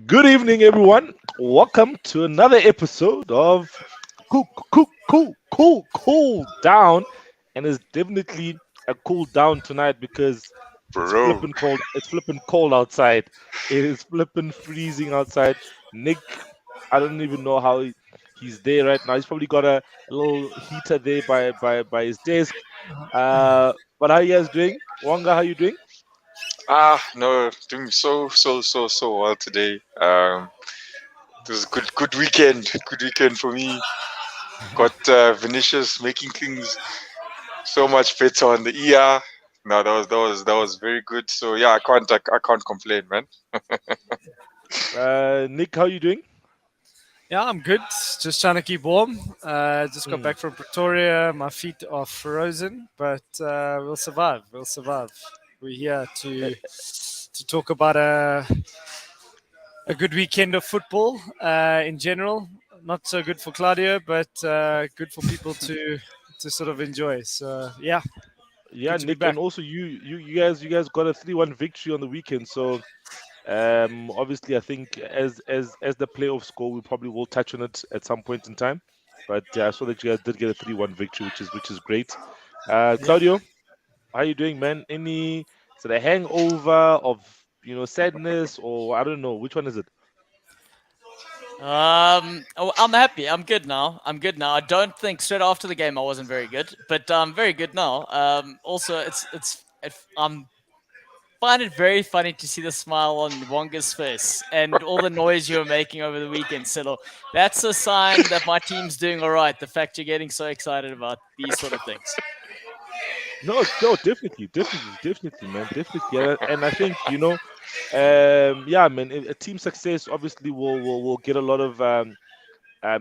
Good evening, everyone. Welcome to another episode of Cool Down, and it's definitely a cool down tonight because it's Bro, flipping cold. It's flipping cold outside. It is flipping freezing outside. Nick, I don't even know how he's there right now. He's probably got a little heater there by his desk. But how you guys doing? Wanga, how you doing? no, doing so well today. It was a good weekend. Good weekend for me. Got Vinicius making things so much better on the ER. No, that was very good. So yeah, I can't complain, man. Nick, how you doing? Yeah, I'm good. Just trying to keep warm. Just got Mm. back from Pretoria. My feet are frozen, but we'll survive. We'll survive. We're here to talk about a good weekend of football in general. Not so good for Claudio, but good for people to sort of enjoy. So yeah, Yeah, good to be Nick, and back. also you guys got a 3-1 victory on the weekend. So obviously I think as the playoffs go, we probably will touch on it at some point in time. But I saw that you guys did get a 3-1 victory, which is great. Yeah. Claudio, how you doing, man? Any is it a hangover of sadness, or I don't know, which one is it? I'm happy. I'm good now. I'm good now. I don't think straight after the game I wasn't very good, but I'm very good now. Also, I'm find it very funny to see the smile on Wonga's face and all the noise you were making over the weekend, Silo. That's a sign that my team's doing all right. The fact you're getting so excited about these sort of things. No, no, definitely, man, definitely. And I think yeah, man, a team success obviously will get a lot of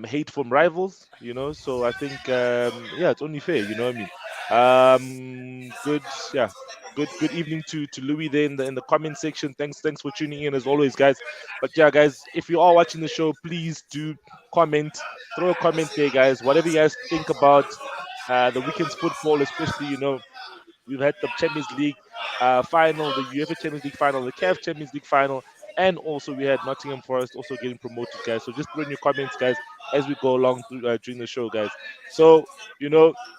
hate from rivals, so I think yeah, it's only fair, you know what I mean. Good, yeah, good evening to Louis there in the comment section. Thanks for tuning in as always, guys. But yeah, guys, if you are watching the show, please do comment, throw a comment there, guys, whatever you guys think about the weekend's football, especially we've had the Champions League final, the UEFA Champions League final, the CAF Champions League final, and also we had Nottingham Forest also getting promoted, guys. So just throw in your comments, guys, as we go along through, during the show, guys. So,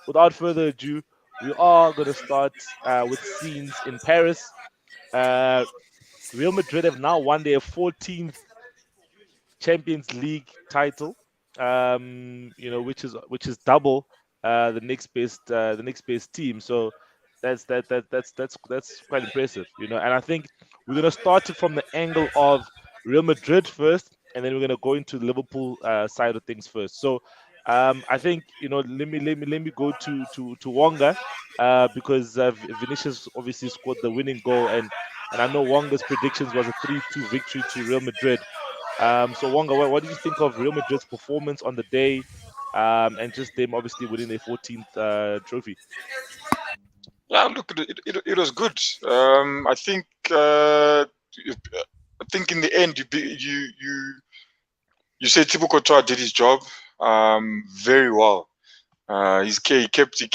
without further ado, we are going to start with scenes in Paris. Uh, Real Madrid have now won their 14th Champions League title, which is double the next best team. So that's quite impressive, And I think we're gonna start it from the angle of Real Madrid first, and then we're gonna go into the Liverpool side of things first. So I think let me go to Wonga because Vinicius obviously scored the winning goal, and I know Wonga's predictions was a 3-2 victory to Real Madrid. So Wonga, what did you think of Real Madrid's performance on the day, and just them obviously winning their 14th trophy? Yeah, look, it was good. I think in the end you said Thibaut Courtois did his job very well. He kept it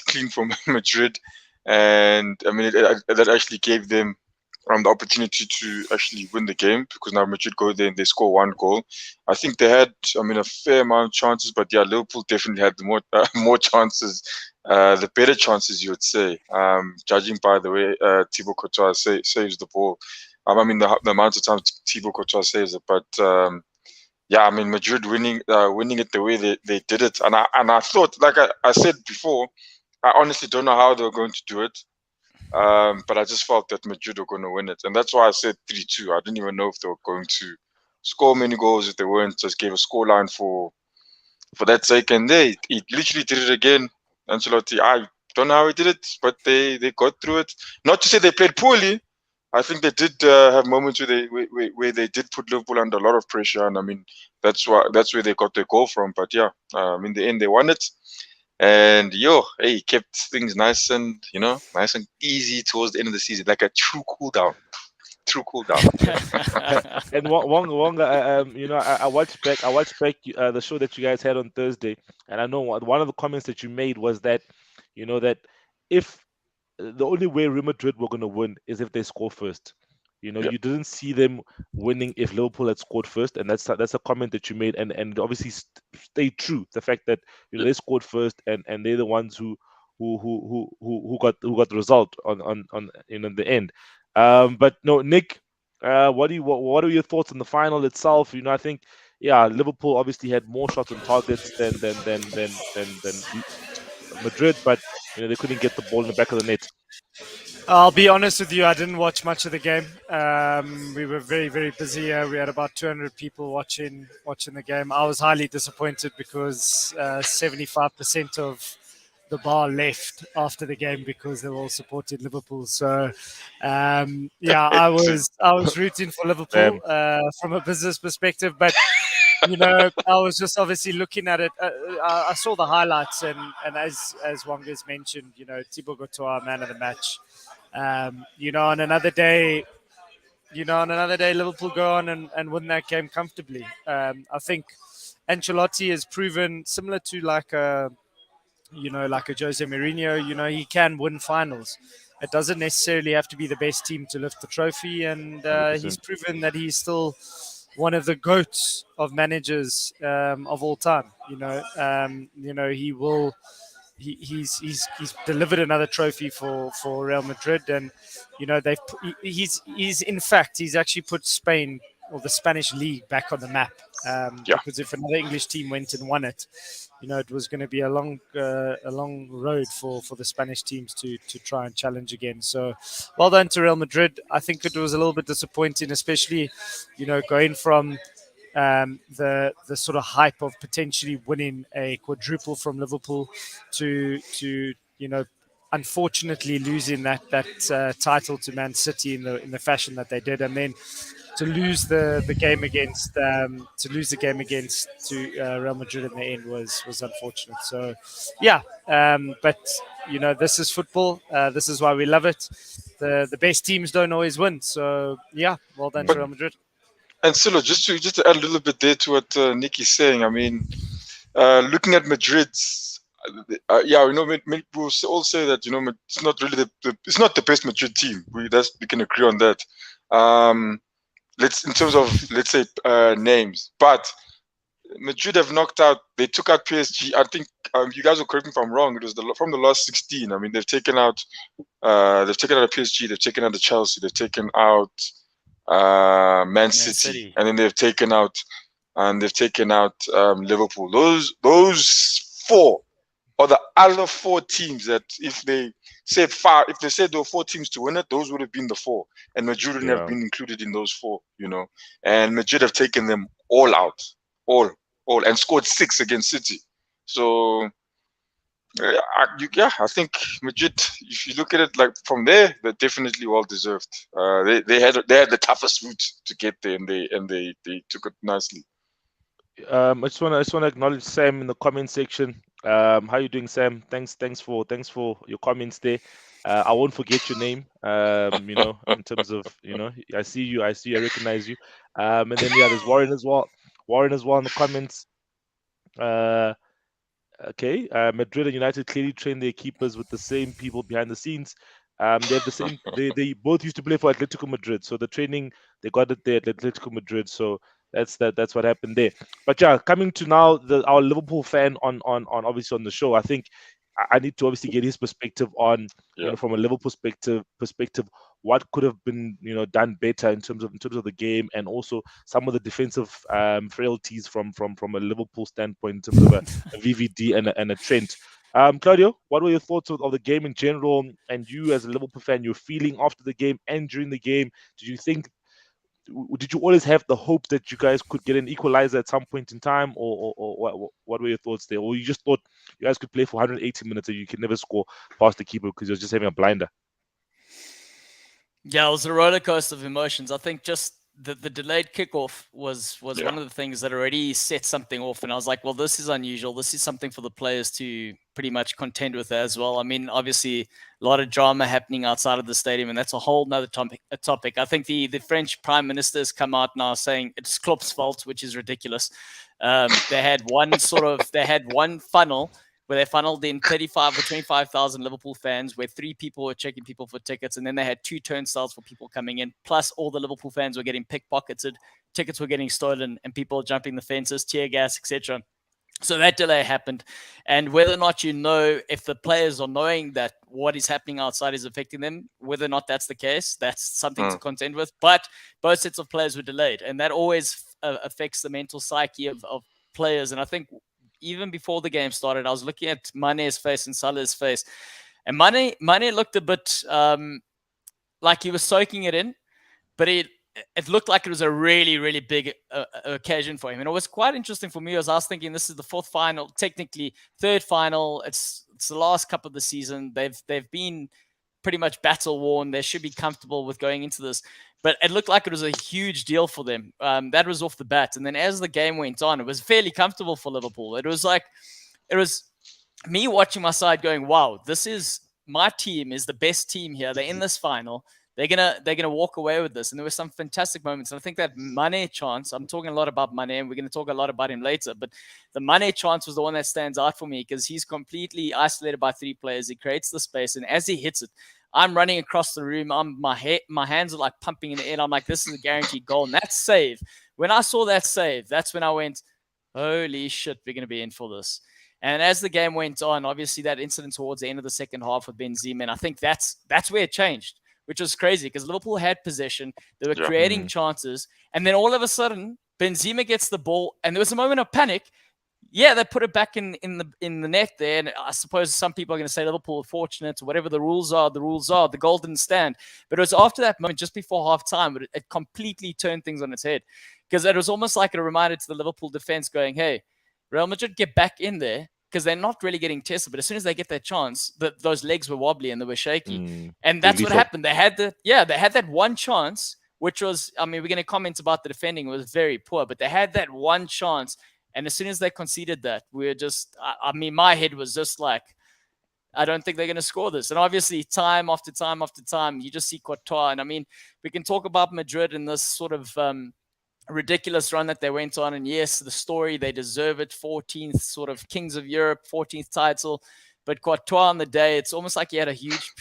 clean from Madrid, and I mean that actually gave them the opportunity to actually win the game because now Madrid go there and they score one goal. I think they had, I mean, a fair amount of chances, but yeah, Liverpool definitely had the more more chances, the better chances, you would say. Judging by the way Thibaut Courtois saves the ball. I mean the amount of times Thibaut Courtois saves it, but. Yeah, I mean Madrid winning it the way they did it, and I thought, like I said before, I honestly don't know how they were going to do it, but I just felt that Madrid were going to win it, and that's why I said 3-2. I didn't even know if they were going to score many goals. If they weren't, just gave a scoreline for that sake, and he literally did it again. Ancelotti, I don't know how he did it, but they got through it. Not to say they played poorly. I think they did have moments where they did put Liverpool under a lot of pressure, and I mean that's where they got their goal from. But yeah, in the end they won it, and hey, kept things nice and easy towards the end of the season, like a true cool down, true cool down. And Wonga, I watched back the show that you guys had on Thursday, and I know one of the comments that you made was that, that if the only way Real Madrid were going to win is if they score first. You know, Yeah. you didn't see them winning if Liverpool had scored first, and that's a comment that you made, and obviously stay true. The fact that they scored first, and they're the ones who got the result on in the end. But no, Nick, what are your thoughts on the final itself? You know, I think Liverpool obviously had more shots on targets than Madrid, but they couldn't get the ball in the back of the net. I'll be honest with you, I didn't watch much of the game. We were very, very busy. We had about 200 people watching the game. I was highly disappointed because 75% of the bar left after the game because they all supported Liverpool. So, I was rooting for Liverpool from a business perspective, but I was just obviously looking at it. I saw the highlights, and as Wanga's mentioned, Thibaut Courtois, man of the match. On another day, Liverpool go on and win that game comfortably. I think Ancelotti has proven similar to like a Jose Mourinho. He can win finals. It doesn't necessarily have to be the best team to lift the trophy, and he's 100%. proven that he's still one of the goats of managers of all time. He will. He's delivered another trophy for Real Madrid, and he's actually put Spain or the Spanish league back on the map. Because if another English team went and won it, it was going to be a long road for the Spanish teams to try and challenge again. So, well done to Real Madrid. I think it was a little bit disappointing, especially going from the sort of hype of potentially winning a quadruple from Liverpool to unfortunately losing that title to Man City in the fashion that they did, and then to lose the game against Real Madrid in the end was unfortunate. So but this is football. This is why we love it. The best teams don't always win. So well done to Real Madrid. And Silo, just to add a little bit there to what Nicky's saying, I mean, looking at Madrid's, we will all say that it's not really it's not the best Madrid team. We can agree on that. In terms of let's say names, but Madrid have knocked out. They took out PSG. I think you guys will correct me if I'm wrong. It was from the last 16. I mean, they've taken out a PSG. They've taken out the Chelsea. They've taken out Man City, and then they've taken out Liverpool. Those four are the other four teams that if they said there were four teams to win it, those would have been the four, and Madrid wouldn't have been included in those four. And Madrid have taken them all out, all, and scored 6 against City. So. I think Madrid. If you look at it like from there, they're definitely well deserved. They had the toughest route to get there, and they took it nicely. I just want to acknowledge Sam in the comment section. How you doing, Sam? Thanks for your comments there. I won't forget your name. In terms of I see you, I recognize you. And then there's Warren as well. Warren as well in the comments. Okay, Madrid and United clearly train their keepers with the same people behind the scenes. They have the same. They both used to play for Atletico Madrid, so the training they got it there at Atletico Madrid. So that's what happened there. But coming to now our Liverpool fan on obviously on the show, I think I need to obviously get his perspective on from a Liverpool perspective what could have been done better in terms of the game, and also some of the defensive frailties from a Liverpool standpoint in terms of a VVD and a Trent. Claudio, what were your thoughts of the game in general, and you as a Liverpool fan, your feeling after the game and during the game? Did you always have the hope that you guys could get an equalizer at some point in time, or what were your thoughts there? Or you just thought you guys could play for 180 minutes and you could never score past the keeper because you're just having a blinder? Yeah, it was a roller coaster of emotions. I think just the delayed kickoff was one of the things that already set something off, and I was like, well, this is unusual. This is something for the players to pretty much contend with as well. I mean, obviously, a lot of drama happening outside of the stadium, and that's a whole nother topic. I think the French Prime Minister has come out now saying it's Klopp's fault, which is ridiculous. They had one funnel where they funneled in 35 or 25,000 Liverpool fans, where 3 people were checking people for tickets, and then they had 2 turnstiles for people coming in, plus all the Liverpool fans were getting pickpocketed, tickets were getting stolen, and people jumping the fences, tear gas, etc. So that delay happened. And whether or not you know if the players are knowing that what is happening outside is affecting them, whether or not that's the case, that's something to contend with. But both sets of players were delayed. And that always affects the mental psyche of players. And I think even before the game started, I was looking at Mane's face and Salah's face. And Mane looked a bit like he was soaking it in, but it looked like it was a really, really big occasion for him. And it was quite interesting for me as I was thinking this is the 4th final, technically 3rd final. It's the last cup of the season. They've been pretty much battle worn. They should be comfortable with going into this. But it looked like it was a huge deal for them. That was off the bat. And then as the game went on, it was fairly comfortable for Liverpool. It was me watching my side going, wow, my team is the best team here. They're in this final. They're gonna walk away with this. And there were some fantastic moments. And I think that Mane chance, I'm talking a lot about Mane, and we're going to talk a lot about him later, but the Mane chance was the one that stands out for me because he's completely isolated by 3 players. He creates the space, and as he hits it, I'm running across the room. My hands are like pumping in the air. I'm like, this is a guaranteed goal. And that save, when I saw that save, that's when I went, holy shit, we're going to be in for this. And as the game went on, obviously that incident towards the end of the second half with Benzema, and I think that's where it changed, which was crazy because Liverpool had possession. They were creating chances. And then all of a sudden, Benzema gets the ball, and there was a moment of panic. Yeah, they put it back in the net there. And I suppose some people are going to say Liverpool are fortunate, or whatever the rules are, the goal didn't stand. But it was after that moment, just before half-time, but it completely turned things on its head. Because it was almost like a reminder to the Liverpool defense going, hey, Real Madrid, get back in there, because they're not really getting tested. But as soon as they get that chance, those legs were wobbly and they were shaky. And that's what happened. They had that one chance, which was, I mean, we're going to comment about the defending. It was very poor, but they had that one chance. And as soon as they conceded that, we were just, I mean, my head was just like, I don't think they're going to score this. And obviously, time after time after time, you just see Courtois. And I mean, we can talk about Madrid and this sort of ridiculous run that they went on. And yes, the story, they deserve it. 14th sort of Kings of Europe, 14th title. But Courtois on the day, it's almost like he had a huge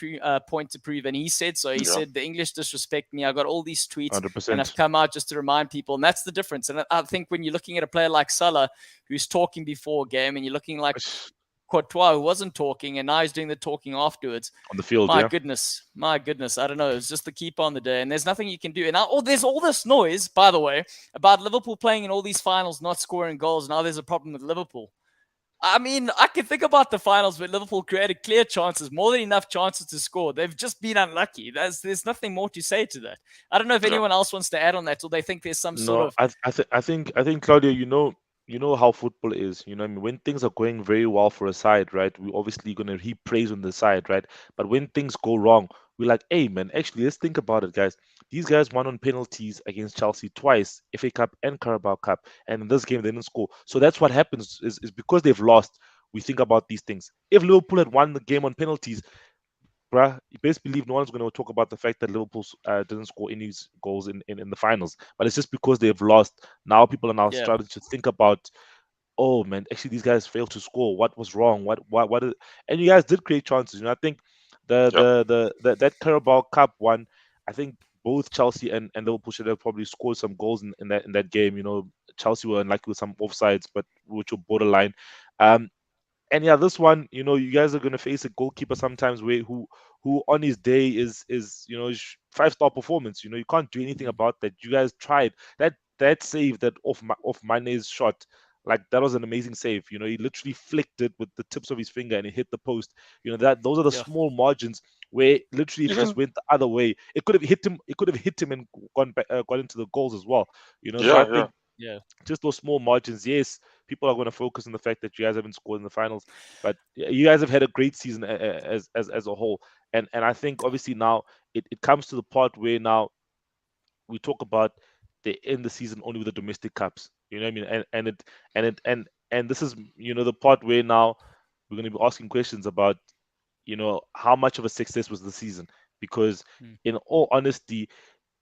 point to prove. And he said so. He said, the English disrespect me. I got all these tweets 100%. and I've come out just to remind people. And that's the difference. And I think when you're looking at a player like Salah, who's talking before a game, and you're looking like Courtois, who wasn't talking, and now he's doing the talking afterwards. On the field, my goodness. I don't know. It's just the keeper on the day, and there's nothing you can do. And now, there's all this noise, by the way, about Liverpool playing in all these finals, not scoring goals. Now there's a problem with Liverpool. I mean, I can think about the finals where Liverpool created clear chances, more than enough chances to score. They've just been unlucky. There's nothing more to say to that. I don't know if anyone else wants to add on that, or they think there's some sort of. I think Claudio, you know how football is. You know, I mean, when things are going very well for a side, right? We're obviously gonna heap praise on the side, right? But when things go wrong, we're like, hey man, actually let's think about it, guys. These guys won on penalties against Chelsea twice, FA Cup and Carabao Cup, and in this game they didn't score. So that's what happens is because they've lost, we think about these things. If Liverpool had won the game on penalties, bruh, you best believe no one's going to talk about the fact that Liverpool didn't score any goals in the finals. But it's just because they've lost. Now people are now starting to think about, oh man, actually these guys failed to score. What was wrong? What is, and you guys did create chances. You know, I think that Carabao Cup one, I think both Chelsea and Liverpool should have probably scored some goals in that game. You know, Chelsea were unlucky with some offsides, but which were borderline. And yeah, this one, you know, you guys are gonna face a goalkeeper sometimes who on his day is 5-star performance. You know, you can't do anything about that. You guys tried that save that off Mane's shot. Like, that was an amazing save. You know, he literally flicked it with the tips of his finger and it hit the post. You know, those are the small margins where literally it just went the other way. It could have hit him. It could have hit him and gone into the goals as well. You know, so I think just those small margins. Yes, people are going to focus on the fact that you guys haven't scored in the finals, but you guys have had a great season as a whole. And I think obviously now it comes to the part where now we talk about they end the season only with the domestic cups. You know what I mean? And this is, you know, the part where now we're going to be asking questions about, you know, how much of a success was the season? Because in all honesty,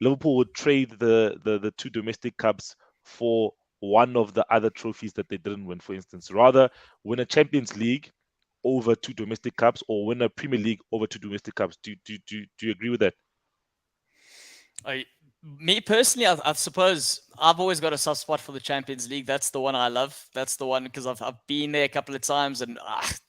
Liverpool would trade the 2 domestic cups for one of the other trophies that they didn't win. For instance, rather win a Champions League over 2 domestic cups or win a Premier League over 2 domestic cups. Do you agree with that? Me personally, I suppose I've always got a soft spot for the Champions League. That's the one I love. That's the one because I've been there a couple of times, and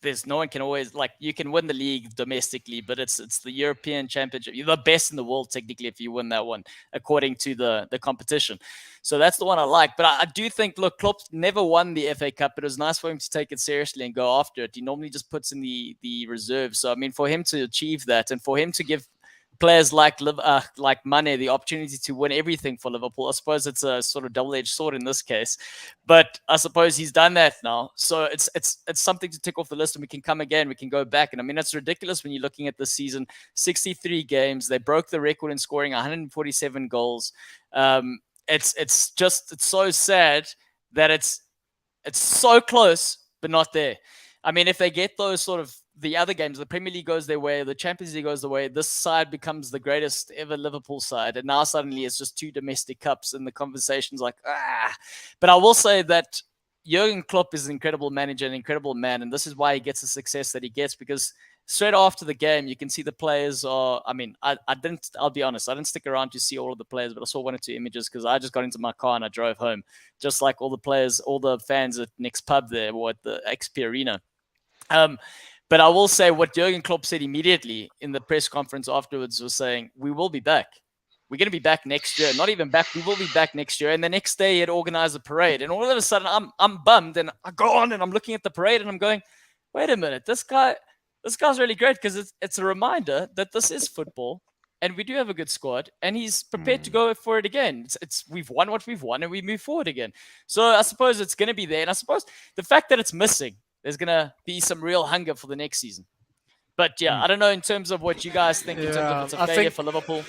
there's no one can always you can win the league domestically, but it's the European Championship. You're the best in the world technically if you win that one according to the competition. So that's the one I like. But I do think, look, Klopp never won the FA Cup, but it was nice for him to take it seriously and go after it. He normally just puts in the reserve. So I mean, for him to achieve that and for him to give players like Mane the opportunity to win everything for Liverpool. I suppose it's a sort of double-edged sword in this case, but I suppose he's done that now. So it's something to tick off the list, and we can come again. We can go back, and I mean it's ridiculous when you're looking at this season. 63 games, they broke the record in scoring 147 goals. It's so sad that it's so close but not there. I mean, if they get those sort of the other games, the Premier League goes their way, the Champions League goes their way, this side becomes the greatest ever Liverpool side. And now suddenly it's just 2 domestic cups and the conversation's like, But I will say that Jurgen Klopp is an incredible manager, an incredible man. And this is why he gets the success that he gets, because straight after the game, you can see the players are, I'll be honest, I didn't stick around to see all of the players, but I saw 1 or 2 images because I just got into my car and I drove home, just like all the players, all the fans at Nick's Pub there or at the XP Arena. But I will say what Jurgen Klopp said immediately in the press conference afterwards was saying, we will be back. We're going to be back next year. Not even back. We will be back next year. And the next day he had organized a parade. And all of a sudden I'm bummed. And I go on and I'm looking at the parade and I'm going, wait a minute. This guy's really great because it's a reminder that this is football. And we do have a good squad. And he's prepared to go for it again. We've won what we've won and we move forward again. So I suppose it's going to be there. And I suppose the fact that it's missing, there's going to be some real hunger for the next season. But yeah, I don't know in terms of what you guys think in terms of it's a failure for Liverpool.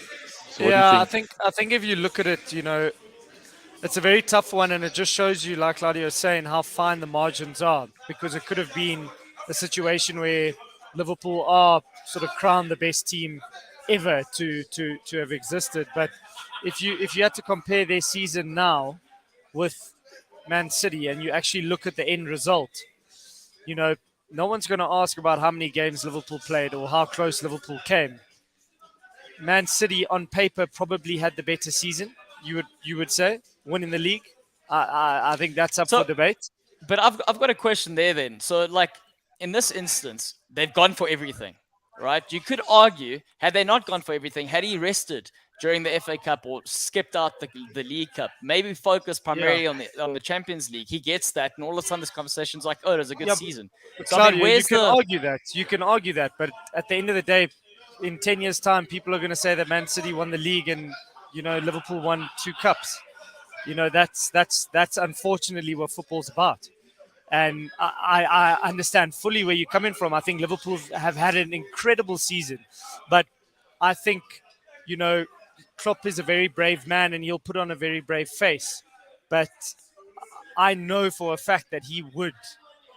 So I think if you look at it, it's a very tough one, and it just shows you, like Claudio was saying, how fine the margins are, because it could have been a situation where Liverpool are sort of crowned the best team ever to have existed. But if you had to compare their season now with Man City and you actually look at the end result, no one's going to ask about how many games Liverpool played or how close Liverpool came. Man City, on paper, probably had the better season, you would say, winning the league. I think that's up for debate. But I've got a question there then. So, in this instance, they've gone for everything, right? You could argue, had they not gone for everything, had he rested during the FA Cup or skipped out the League Cup, maybe focused primarily on the Champions League, he gets that, and all of a sudden this conversation's like, it was a good season. So, Claudio, you can argue that, but at the end of the day, in 10 years' time, people are going to say that Man City won the league and Liverpool won 2 cups. That's unfortunately what football's about. And I understand fully where you're coming from. I think Liverpool have had an incredible season, but I think Klopp is a very brave man and he'll put on a very brave face. But I know for a fact that he would,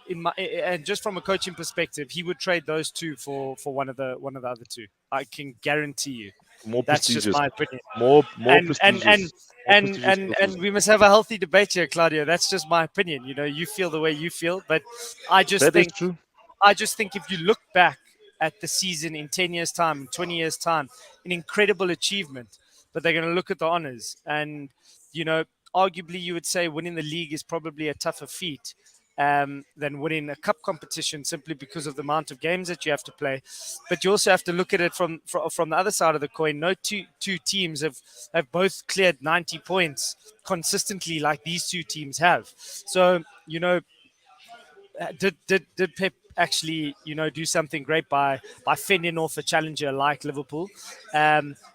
and just from a coaching perspective, he would trade those 2 for one of the other 2. I can guarantee you. That's just my opinion. More prestigious. And we must have a healthy debate here, Claudio. That's just my opinion. You feel the way you feel, but I just think if you look back at the season in 10 years' time, 20 years' time, an incredible achievement. But they're going to look at the honors, and arguably you would say winning the league is probably a tougher feat than winning a cup competition, simply because of the amount of games that you have to play. But you also have to look at it from the other side of the coin. No two teams have both cleared 90 points consistently like these 2 teams have. So did Pep actually do something great by fending off a challenger like Liverpool?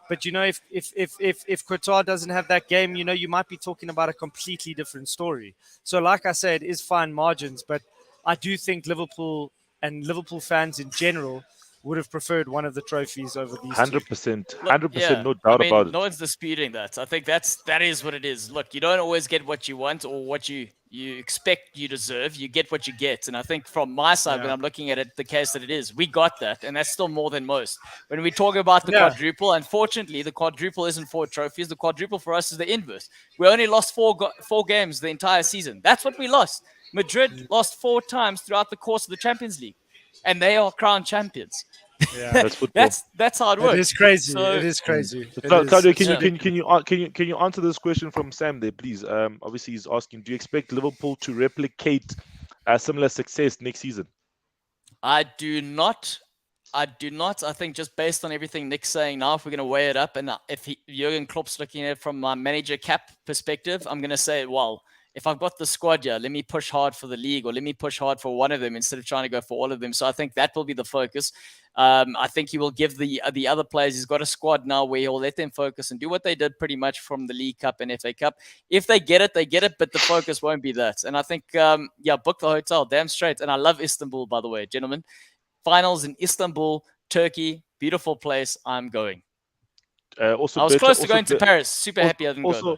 But if Courtois doesn't have that game, you might be talking about a completely different story. So like I said, it is fine margins, but I do think Liverpool and Liverpool fans in general would have preferred one of the trophies over these 100%, no doubt about it. No one's disputing that. I think that is what it is. Look, you don't always get what you want or what you expect you deserve. You get what you get. And I think from my side, when I'm looking at it, the case that it is, we got that. And that's still more than most. When we talk about the quadruple, unfortunately, the quadruple isn't 4 trophies. The quadruple for us is the inverse. We only lost 4 games the entire season. That's what we lost. Madrid lost 4 times throughout the course of the Champions League. and they are crown champions. Yeah, That's football. That's how it works. it is crazy. So- It is crazy. It Claudio, is- can you answer this question from Sam there, please? Obviously he's asking, do you expect Liverpool to replicate similar success next season? I do not. I do not. I think just based on everything Nick's saying now, if we're going to weigh it up, and if Jurgen Klopp's looking at it from my manager cap perspective, I'm going to say, well, if I've got the squad here, let me push hard for the league, or let me push hard for one of them instead of trying to go for all of them. So I think that will be the focus. I think he will give the other players. He's got a squad now where he'll let them focus and do what they did pretty much from the League Cup and FA Cup. If they get it, they get it, but the focus won't be that. And I think, book the hotel, damn straight. And I love Istanbul, by the way, gentlemen. Finals in Istanbul, Turkey, beautiful place. I'm going. I was close to going to Paris. Super happy I didn't go.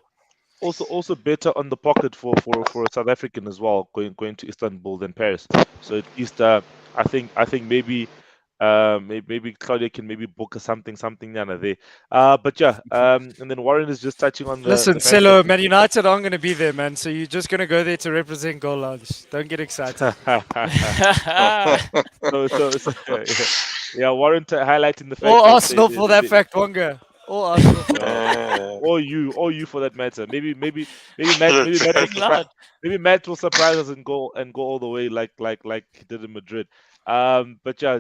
Also better on the pocket for a South African as well, going to Istanbul than Paris. So at least I think maybe Claudia can maybe book something down there. But yeah, and then Warren is just touching on the. Listen, Cello, Man United aren't going to be there, man. So you're just going to go there to represent Goal Lounge. Don't get excited. Yeah, Warren highlighting the fact. Or Arsenal for that fact, Wonga. Or Arsenal. Or you for that matter. Maybe Matt will surprise us and go all the way like he did in Madrid. But yeah,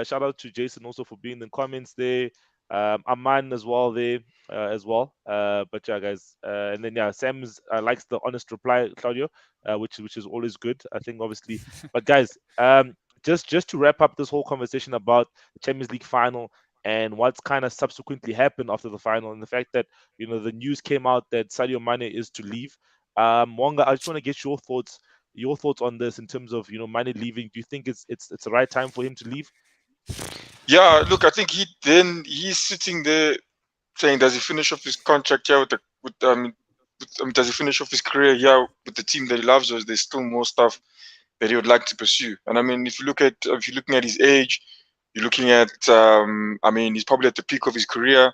shout out to Jason also for being in the comments there. Aman as well there as well. But yeah, guys, and then yeah, Sam likes the honest reply, Claudio, which is always good. I think obviously, but guys, just to wrap up this whole conversation about the Champions League final and what's kind of subsequently happened after the final, and the fact that the news came out that Sadio Mane is to leave. Wonga, I just want to get your thoughts on this in terms of Mane leaving. Do you think it's the right time for him to leave? Yeah, look, I think he's sitting there saying, does he finish off his contract here does he finish off his career here with the team that he loves, or is there still more stuff that he would like to pursue? And I mean, if you're looking at his age, you're looking at he's probably at the peak of his career.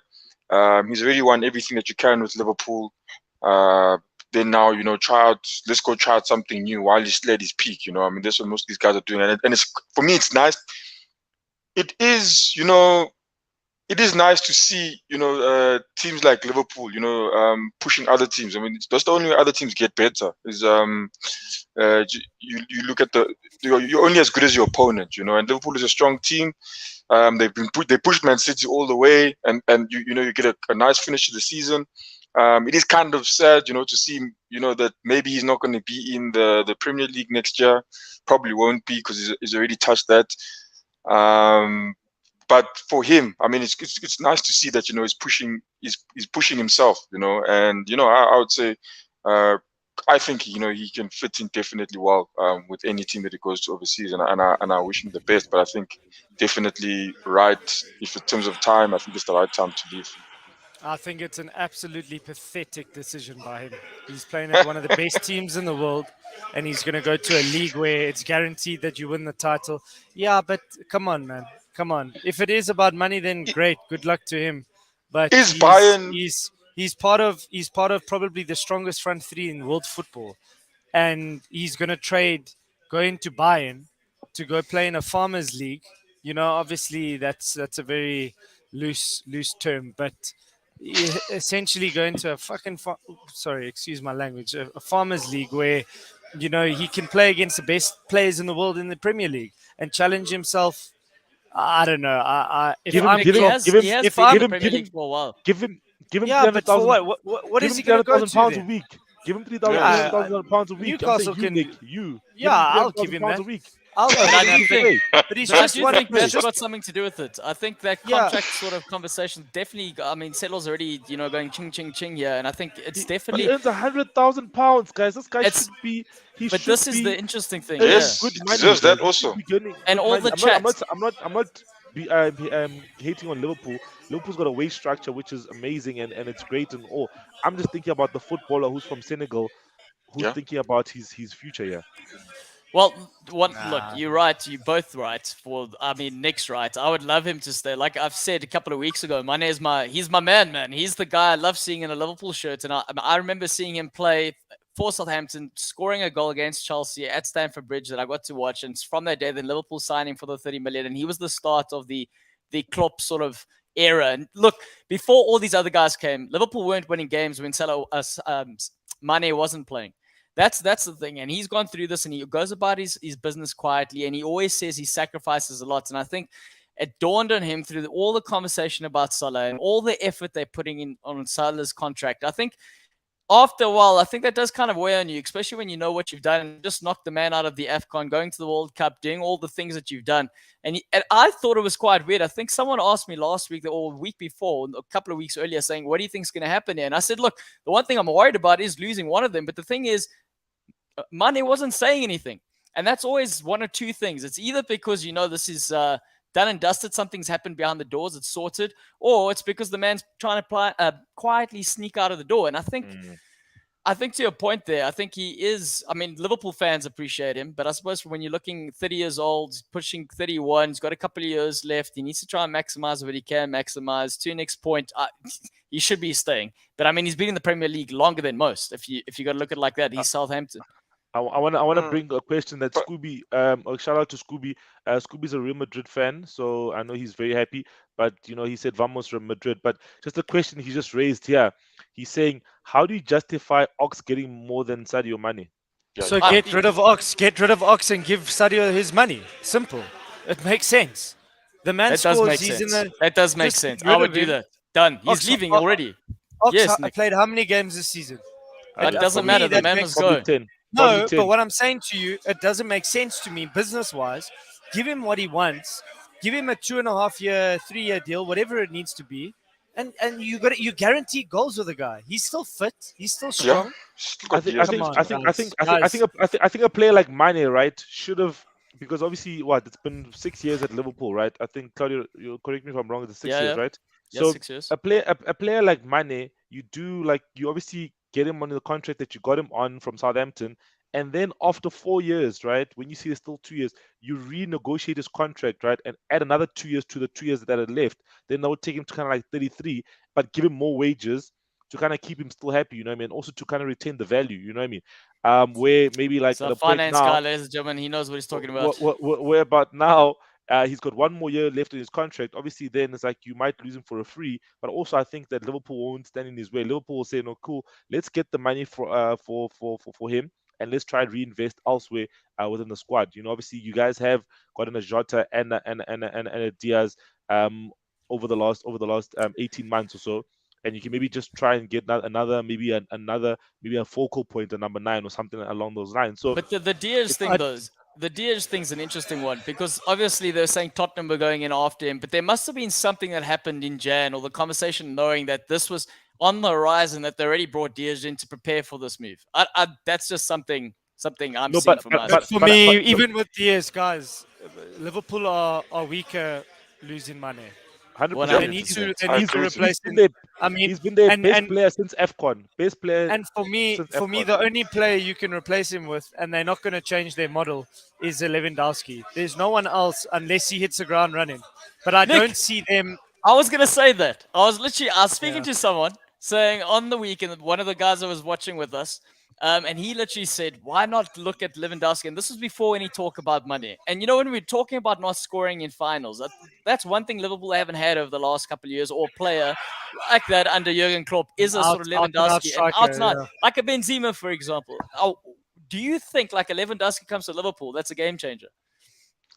He's already won everything that you can with Liverpool. Then now, let's go try out something new while he's still at his peak. I mean, that's what most of these guys are doing. And it's, for me, it's nice. It is, it is nice to see, teams like Liverpool, pushing other teams. I mean, that's the only way other teams get better is you look at you're only as good as your opponent, and Liverpool is a strong team. They pushed Man City all the way, and you get a nice finish to the season. It is kind of sad, to see, that maybe he's not going to be in the Premier League next year. Probably won't be because he's already touched that. But for him, I mean, it's nice to see that he's pushing himself, and I would say, I think he can fit in definitely well with any team that he goes to overseas, and I wish him the best. But I think definitely right, if in terms of time, I think it's the right time to leave. I think it's an absolutely pathetic decision by him. He's playing at one of the best teams in the world, and he's going to go to a league where it's guaranteed that you win the title. Yeah, but come on, man. Come on. If it is about money, then great. Good luck to him. But he's part of probably the strongest front three in world football, and he's going to go into Bayern to go play in a farmers league. Obviously that's a very loose term, but essentially going to a excuse my language, a farmers league where he can play against the best players in the world in the Premier League and challenge himself. I don't know. Give him £300,000 a week. Give him £3,000 a week. Newcastle can. I'll give him that. a week. But he's I just do think that's got something to do with it. I think that contract sort of conversation definitely. I mean, Settle's already going ching ching ching here, and I think it's definitely. He earns £100,000, guys. This guy should be. But this is the interesting thing. Yes, good money, deserves that also. And all the chat. I'm not hating on Liverpool. Liverpool's got a wage structure which is amazing and it's great and all. I'm just thinking about the footballer who's from Senegal, who's thinking about his future here. Well, look, you're right. You're both right. Nick's right. I would love him to stay. Like I've said a couple of weeks ago, he's my man. He's the guy I love seeing in a Liverpool shirt. And I remember seeing him play for Southampton, scoring a goal against Chelsea at Stamford Bridge that I got to watch. And from that day, then Liverpool signing for the 30 million. And he was the start of the Klopp sort of era. And look, before all these other guys came, Liverpool weren't winning games when Mane wasn't playing. That's the thing. And he's gone through this, and he goes about his business quietly. And he always says he sacrifices a lot. And I think it dawned on him through all the conversation about Salah and all the effort they're putting in on Salah's contract. I think after a while, I think that does kind of weigh on you, especially when you know what you've done. Just knocked the man out of the AFCON, going to the World Cup, doing all the things that you've done. And I thought it was quite weird. I think someone asked me last week or week before, a couple of weeks earlier, saying, what do you think is going to happen here? And I said, look, the one thing I'm worried about is losing one of them. But the thing is, Mane wasn't saying anything. And that's always one or two things. It's either because, this is done and dusted, something's happened behind the doors, it's sorted, or it's because the man's trying to quietly sneak out of the door. And I think to your point there, I think he is, Liverpool fans appreciate him, but I suppose when you're looking 30 years old, pushing 31, he's got a couple of years left, he needs to try and maximize what he can maximize. To your next point, he should be staying. But he's been in the Premier League longer than most. If you got to look at it like that, he's Southampton. I want to bring a question that Scooby, shout out to Scooby. Scooby's a Real Madrid fan, so I know he's very happy. But, he said Vamos Real Madrid. But just a question he just raised here. He's saying, how do you justify Ox getting more than Sadio Mane? So get rid of Ox and give Sadio his money. Simple. It makes sense. The man scores, he's in the... That does make sense. I would do that. Done. He's leaving already. Ox yes, played how many games this season? It doesn't matter. The man must go. 10. No, but what I'm saying to you, it doesn't make sense to me business-wise. Give him what he wants. Give him a 2.5-year, 3-year deal, whatever it needs to be, and you guarantee goals with the guy. He's still fit. He's still strong. I think a player like Mane, right, should have, because obviously it's been 6 years at Liverpool, right? I think Claudio, you correct me if I'm wrong. It's 6 years, right? Yeah, so 6 years. A player like Mane, you obviously get him on the contract that you got him on from Southampton, and then after 4 years, right, when you see there's still 2 years, you renegotiate his contract, right, and add another 2 years to the 2 years that are left. Then that would take him to kind of like 33, but give him more wages to kind of keep him still happy, you know what I mean? Also to kind of retain the value, you know what I mean? Where maybe like so finance guy, ladies and gentlemen, he knows what he's talking about. Where about now, he's got 1 more year left in his contract. Obviously, then it's like you might lose him for a free. But also, I think that Liverpool won't stand in his way. Liverpool will say, "No, cool. Let's get the money for him, and let's try and reinvest elsewhere within the squad." Obviously, you guys have gotten a Jota and a Diaz over the last 18 months or so, and you can maybe just try and get another maybe a focal point, a number 9 or something along those lines. So, but the Diaz thing, though. The Diaz thing's an interesting one because obviously they're saying Tottenham were going in after him, but there must have been something that happened in Jan or the conversation knowing that this was on the horizon, that they already brought Diaz in to prepare for this move. That's just something I'm seeing from us. But for me, even with Diaz, guys, Liverpool are weaker losing money. 100%. They need to replace him. He's been their best player since AFCON. Best player. And for me, the only player you can replace him with, and they're not going to change their model, is Lewandowski. There's no one else unless he hits the ground running. But I don't see them. I was going to say that. I was speaking to someone saying on the weekend, one of the guys that was watching with us, and he literally said, why not look at Lewandowski? And this was before any talk about money. And when we're talking about not scoring in finals, that's one thing Liverpool haven't had over the last couple of years, or a player like that under Jurgen Klopp is a sort of Lewandowski. Like a Benzema, for example. Do you think like a Lewandowski comes to Liverpool, that's a game changer?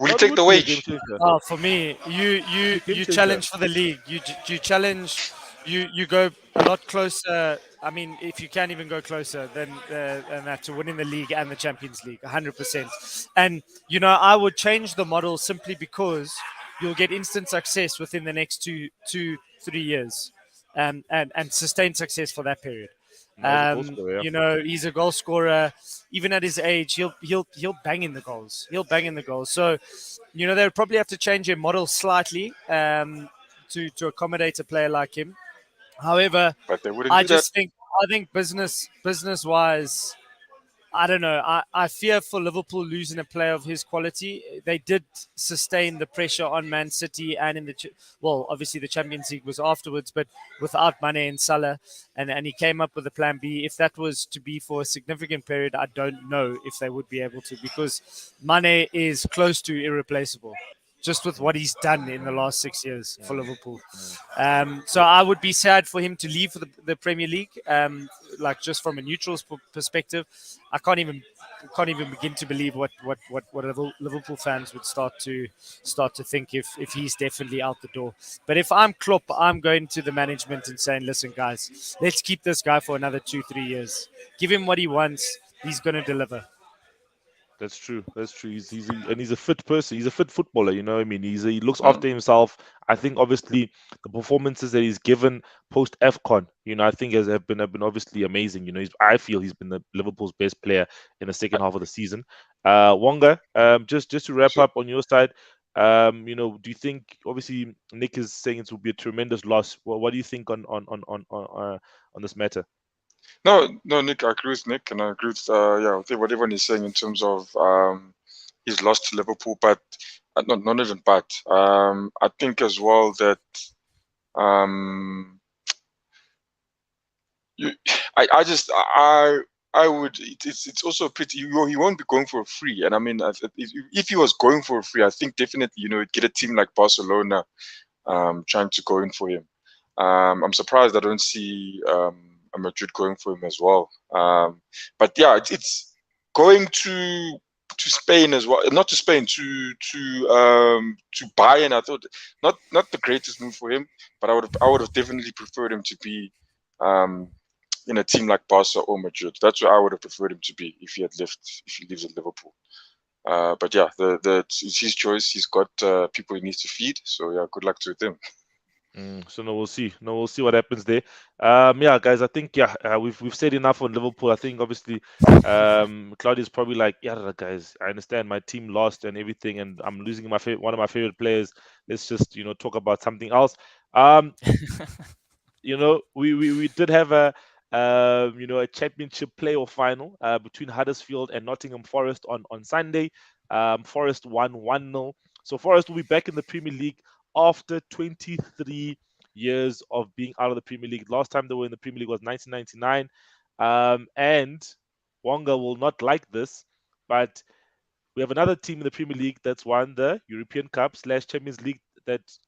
Will you take the wage? For me, you challenge for the league. You challenge. You go a lot closer. If you can even go closer than that to winning the league and the Champions League, 100%. And I would change the model simply because you'll get instant success within the next 2-3 years, and sustained success for that period. He's a goal scorer. Even at his age, he'll bang in the goals. So, they'll probably have to change their model slightly to accommodate a player like him. However, I think business wise, I don't know. I fear for Liverpool losing a player of his quality. They did sustain the pressure on Man City and in obviously the Champions League was afterwards, but without Mane and Salah, and he came up with a plan B. If that was to be for a significant period, I don't know if they would be able to, because Mane is close to irreplaceable, just with what he's done in the last 6 years for Liverpool. So I would be sad for him to leave for the Premier League. Like, just from a neutral perspective, I can't even begin to believe what Liverpool fans would start to think if he's definitely out the door. But if I'm Klopp, I'm going to the management and saying, listen, guys, let's keep this guy for another 2-3 years. Give him what he wants. He's going to deliver. That's true. That's true. He's a fit person. He's a fit footballer. You know what I mean? He looks after himself. I think obviously the performances that he's given post AFCON, I think have been obviously amazing. I feel he's been the Liverpool's best player in the second half of the season. Wonga, just to wrap up on your side, do you think, obviously Nick is saying it will be a tremendous loss? What do you think on this matter? No, Nick, I agree with Nick, and I agree with I think what everyone is saying in terms of he's lost to Liverpool, but not even but. I think as well that I would. It's also pretty. He won't be going for a free, and I mean, if he was going for a free, I think definitely get a team like Barcelona trying to go in for him. I'm surprised I don't see Madrid going for him as well. But yeah, it's going to Spain as well. Not to Spain, to Bayern. I thought not the greatest move for him, but I would have definitely preferred him to be in a team like Barca or Madrid. That's where I would have preferred him to be if he leaves at Liverpool. But yeah, it's his choice. He's got people he needs to feed. So yeah, good luck to him. So we'll see. We'll see what happens there. Yeah, guys, I think we've said enough on Liverpool. I think obviously Claudia's probably like, yeah, guys, I understand my team lost and everything, and I'm losing one of my favorite players. Let's just talk about something else. We did have a championship playoff final between Huddersfield and Nottingham Forest on Sunday. Forest won 1-0. So Forest will be back in the Premier League after 23 years of being out of the Premier League. Last time they were in the Premier League was 1999. And Wonga will not like this, but we have another team in the Premier League that's won the European Cup / Champions League that's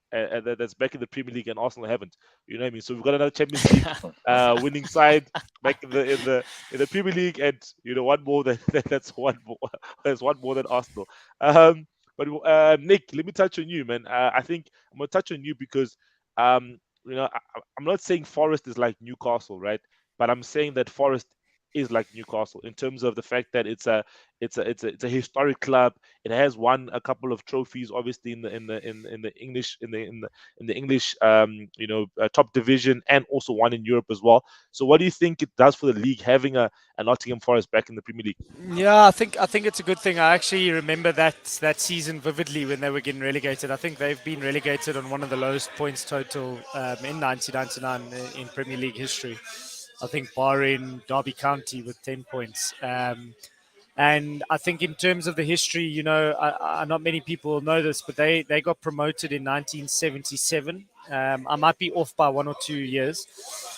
back in the Premier League, and Arsenal haven't. You know what I mean? So we've got another Champions League winning side back in the Premier League, and one more that's one more than Arsenal. But Nick, let me touch on you, man. I think I'm gonna touch on you because I'm not saying Forest is like Newcastle, right? But I'm saying that Forest is like Newcastle in terms of the fact that it's a historic club. It has won a couple of trophies, obviously in the English top division, and also one in Europe as well. So what do you think it does for the league having a Nottingham Forest back in the Premier League? Yeah, I think it's a good thing. I actually remember that season vividly when they were getting relegated. I think they've been relegated on one of the lowest points total in 1999 in Premier League history. I think barring Derby County with 10 points. And I think in terms of the history, not many people know this, but they got promoted in 1977. I might be off by 1 or 2 years.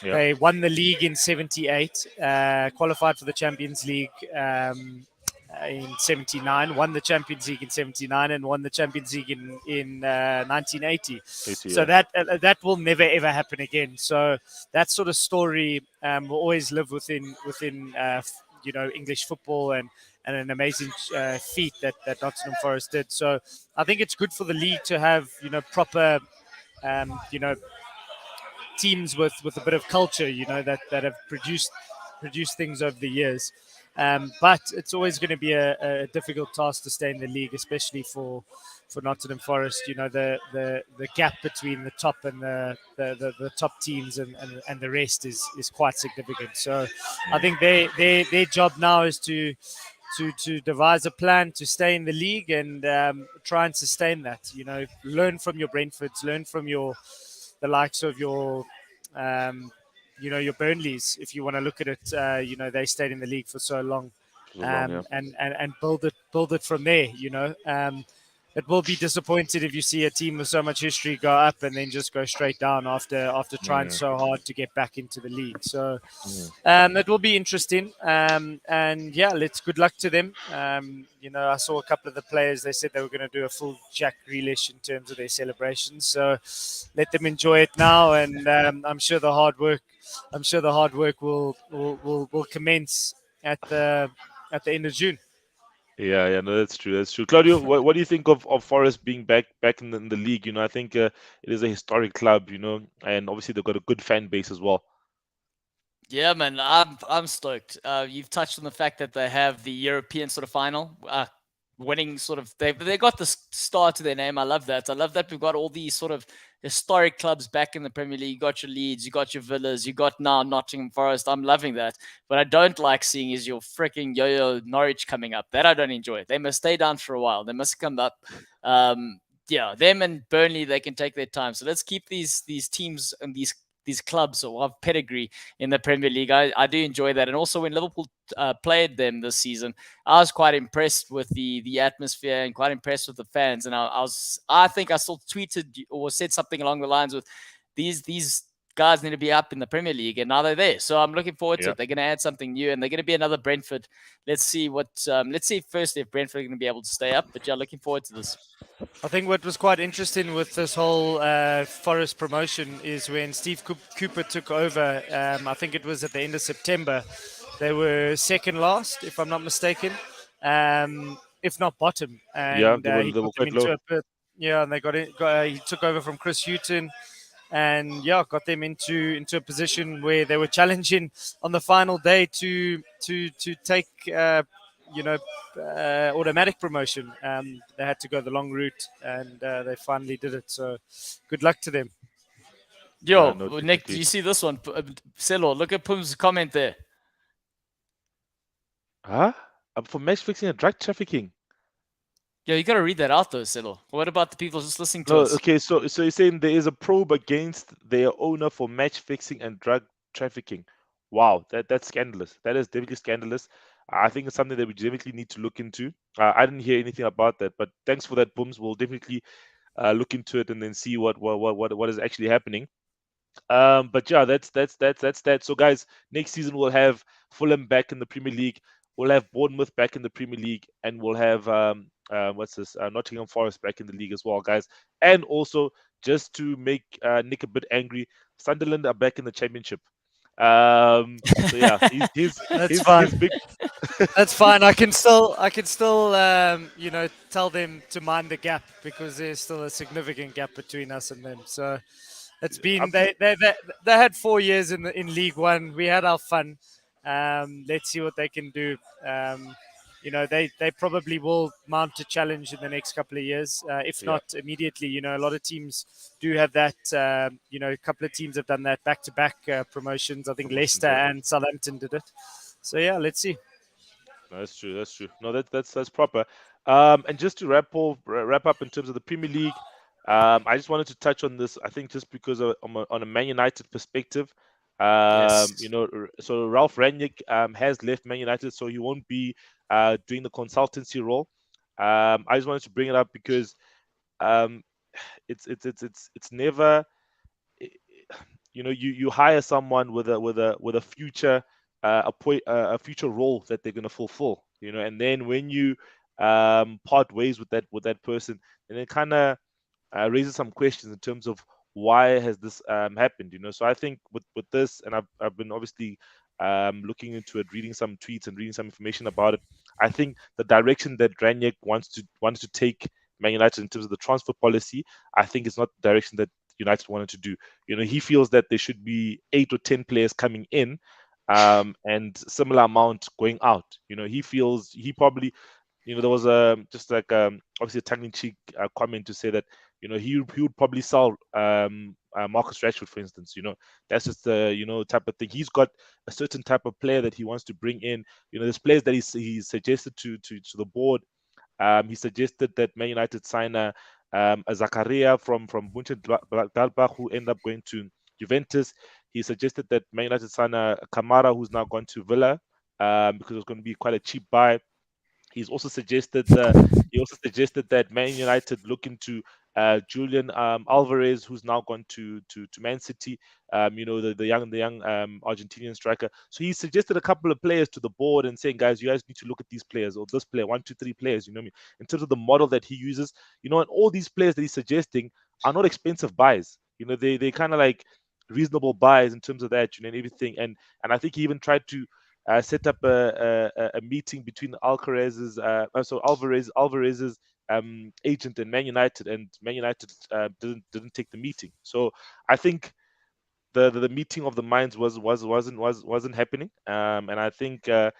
Yeah. They won the league in 78, qualified for the Champions League in 79, won the Champions League in 79, and won the Champions League in 1980. So that will never ever happen again. So that sort of story will always live within English football, and an amazing feat that Nottingham Forest did. So I think it's good for the league to have proper teams with a bit of culture, that have produced things over the years. But it's always going to be a difficult task to stay in the league, especially for Nottingham Forest. The gap between the top and the top teams and the rest is quite significant. So I think their job now is to devise a plan to stay in the league and try and sustain that. Learn from your Brentfords, learn from the likes of your your Burnleys. If you want to look at it, they stayed in the league for so long. along, yeah. and build it from there. It will be disappointed if you see a team with so much history go up and then just go straight down after trying so hard to get back into the league. So it will be interesting. And yeah, good luck to them. I saw a couple of the players. They said they were going to do a full Jack Grealish in terms of their celebrations. So let them enjoy it now, and I'm sure the hard work will commence at the end of June. Yeah, no, that's true. That's true. Claudio, what do you think of Forest being back in the league? I think it is a historic club, and obviously they've got a good fan base as well. Yeah, man, I'm stoked. You've touched on the fact that they have the European sort of final, winning sort of. They got the star to their name. I love that. I love that we've got all these sort of historic clubs back in the Premier League. You got your Leeds, you got your Villas, you got now Nottingham Forest. I'm loving that. What I don't like seeing is your freaking yo-yo Norwich coming up. That I don't enjoy. They must stay down for a while. They must come up. Yeah, them and Burnley, they can take their time. So let's keep these teams and these clubs or have pedigree in the Premier League. I do enjoy that. And also when Liverpool played them this season, I was quite impressed with the atmosphere and quite impressed with the fans. And I think I still tweeted or said something along the lines with these guys need to be up in the Premier League, and now they're there. So I'm looking forward to it. They're going to add something new, and they're going to be another Brentford. Let's see firstly if Brentford are going to be able to stay up. But yeah, looking forward to this. I think what was quite interesting with this whole Forest promotion is when Steve Cooper took over. I think it was at the end of September. They were second last, if I'm not mistaken, if not bottom. And they were quite low. And he took over from Chris Hughton. And got them into a position where they were challenging on the final day to take automatic promotion. They had to go the long route, and they finally did it. So good luck to them. Yo, Nick, do you see this one? Selo, look at Pum's comment there. Huh? For match fixing and drug trafficking. Yeah, you gotta read that out though, Selo. What about the people just listening to us? Okay, so you're saying there is a probe against their owner for match fixing and drug trafficking. Wow, that's scandalous. That is definitely scandalous. I think it's something that we definitely need to look into. I didn't hear anything about that, but thanks for that, Booms. We'll definitely look into it and then see what is actually happening. But yeah, that's that. So guys, next season we'll have Fulham back in the Premier League. We'll have Bournemouth back in the Premier League, and we'll have Nottingham Forest back in the league as well, guys. And also, just to make Nick a bit angry, Sunderland are back in the Championship. So yeah, he's fine. Big... That's fine. I can still tell them to mind the gap, because there's still a significant gap between us and them. So it's been they had 4 years in League One. We had our fun. Let's see what they can do. They probably will mount a challenge in the next couple of years, if not immediately. A lot of teams do have that. A couple of teams have done that back-to-back promotions. I think Leicester and Southampton did it. So yeah, let's see. No, that's true. No, that's proper. And just to wrap up in terms of the Premier League, I just wanted to touch on this. I think just because on a Man United perspective. So Ralf Rangick has left Man United, so he won't be doing the consultancy role. I just wanted to bring it up because it's never, you hire someone with a future a future role that they're going to fulfill, and then when you part ways with that person, and it kind of raises some questions in terms of why has this happened. So I think with this, and I've been obviously looking into it, reading some tweets and reading some information about it. I think the direction that Rangnick wanted to take Man United in terms of the transfer policy, I think it's not the direction that United wanted to do. He feels that there should be 8 or 10 players coming in, and similar amount going out. He probably, there was just like obviously a tongue-in-cheek comment to say that he would probably sell Marcus Rashford, for instance. That's just the type of thing. He's got a certain type of player that he wants to bring in. There's players that he suggested to the board. He suggested that Man United sign a Zakaria from Mönchengladbach, who ended up going to Juventus. He suggested that Man United sign a Kamara, who's now gone to Villa. because it was going to be quite a cheap buy. He's also suggested that Man United look into Julian Alvarez, who's now gone to Man City. The young Argentinian striker. So he suggested a couple of players to the board and saying, guys, you guys need to look at these players or this player, 1, 2, 3 players. You know what I mean? In terms of the model that he uses, and all these players that he's suggesting are not expensive buys. They kind of like reasonable buys in terms of that, and everything. And I think he even tried to set up a meeting between Alvarez's agent and Man United, and Man United didn't take the meeting. So I think the meeting of the minds wasn't happening, and I think it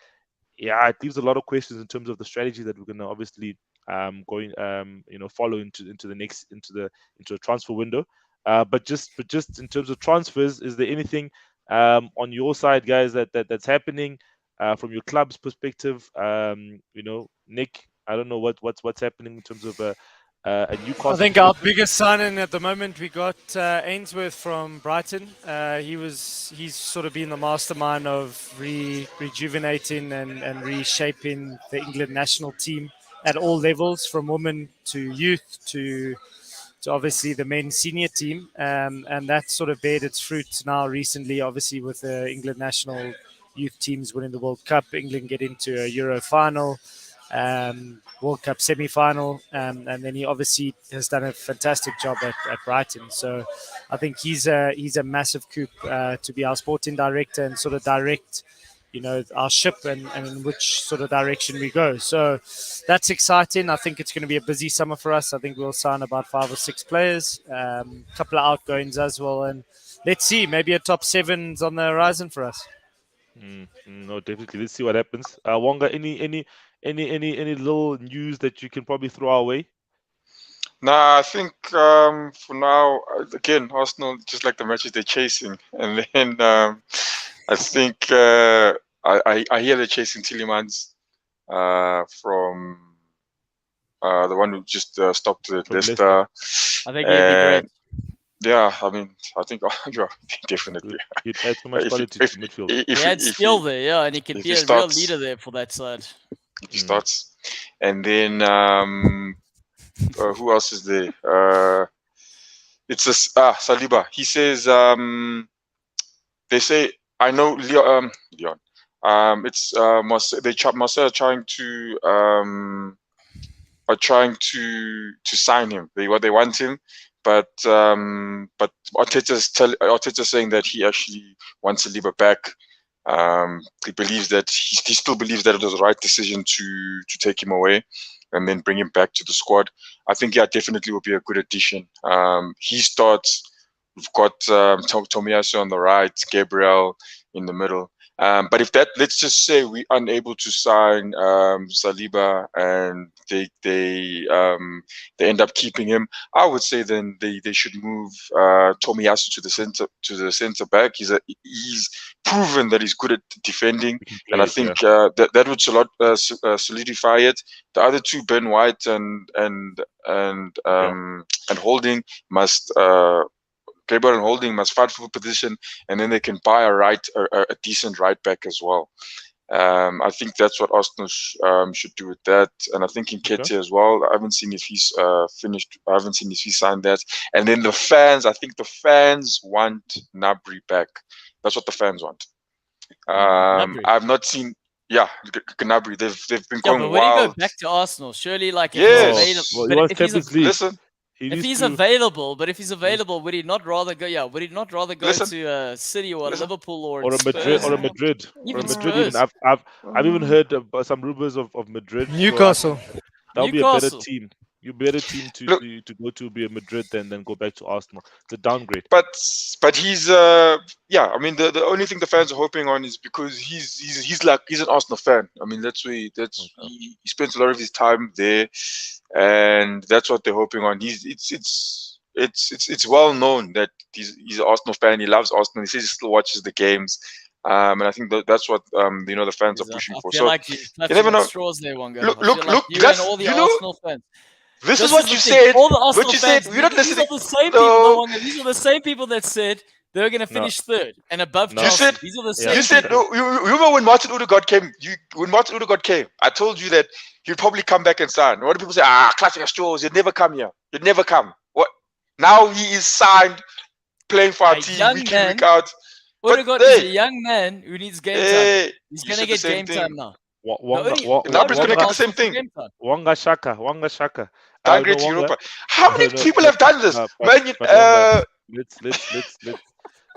leaves a lot of questions in terms of the strategy that we're going to obviously follow into the transfer window. But just in terms of transfers, is there anything on your side, guys, that's happening from your club's perspective? Nick, I don't know what's happening in terms of a Newcastle. I think our biggest signing at the moment, we got Ainsworth from Brighton. He's sort of been the mastermind of rejuvenating and reshaping the England national team at all levels, from women to youth to obviously the men's senior team, and that sort of bared its fruit now recently, obviously with the England national youth teams winning the World Cup, England get into a Euro final, World Cup semi-final, and then he obviously has done a fantastic job at Brighton. So I think he's a massive coup to be our sporting director and sort of direct our ship and in which sort of direction we go. So that's exciting. I think it's going to be a busy summer for us. I think we'll sign about 5 or 6 players, a couple of outgoings as well, and let's see, maybe a top 7's on the horizon for us. No, definitely. Let's see what happens. Wonga, any little news that you can probably throw our way? Nah, I think for now, again, Arsenal, just like the matches they're chasing, and then I think I hear they're chasing Tielemans from the one who just stopped at Leicester. I think he'd be great. Yeah, I mean, I think definitely. He'd add so much quality to midfield. He had skill there, yeah, and he could be a real leader there for that side. If he starts, and then who else is there? It's Saliba. He says they say, I know Leon. It's Marseille are trying to sign him. They want him, but Arteta's saying that he actually wants Saliba back. He believes that he still believes that it was the right decision to take him away and then bring him back to the squad. I think definitely will be a good addition. He starts. We've got Tomiyasu on the right, Gabriel in the middle. But if let's just say we're unable to sign Saliba and they end up keeping him, I would say then they should move Tomiyasu to the center back. He's proven that he's good at defending, and I think that would solidify it. The other two, Ben White and Holding must. Gabriel and Holding must fight for position, and then they can buy a decent right back as well. I think that's what Arsenal should do with that, and I think Nketiah as well. I haven't seen if he's finished. I haven't seen if he signed that. And then the fans, I think the fans want Gnabry back. That's what the fans want. I've not seen. Yeah, Gnabry. They've been going but wild. when he go back to Arsenal, surely if he's available, would he not rather go? Yeah, would he not rather go to City or Liverpool or a Madrid? Even I've even heard some rumors of Madrid. Newcastle. That would be a better team. You'd be a better team to go to be a Madrid than go back to Arsenal. It's a downgrade. But he's I mean the only thing the fans are hoping on is because he's an Arsenal fan. I mean he spends a lot of his time there, and that's what they're hoping on. It's well known that he's an Arsenal fan. He loves Arsenal. He says he still watches the games. And I think that's what the fans are pushing for. I feel like you never know. Straws there, Wonga. Look! You and all the Arsenal fans. This is what you said. All the Arsenal fans. You're not listening. These are the same people that said They were going to No. finish third and above No. Chelsea. You said- These are the Yeah. same You said people. you remember when Martin Odegaard came. When Martin Odegaard came, I told you that he'd probably come back and sign. What do people say? Clutching at straws. You'd never come here. You'd never come. What? Now he is signed, playing for our A team young week in man. week out. But Odegaard is a hey, young man who needs game time. hey, He's you going to said the get same game thing. time now. Wonga Napoli's gonna get the same thing. Wonga Shaka. Downgrade to Wonga. Europa. How many No, people but- have done this? but Man, Wonga, let's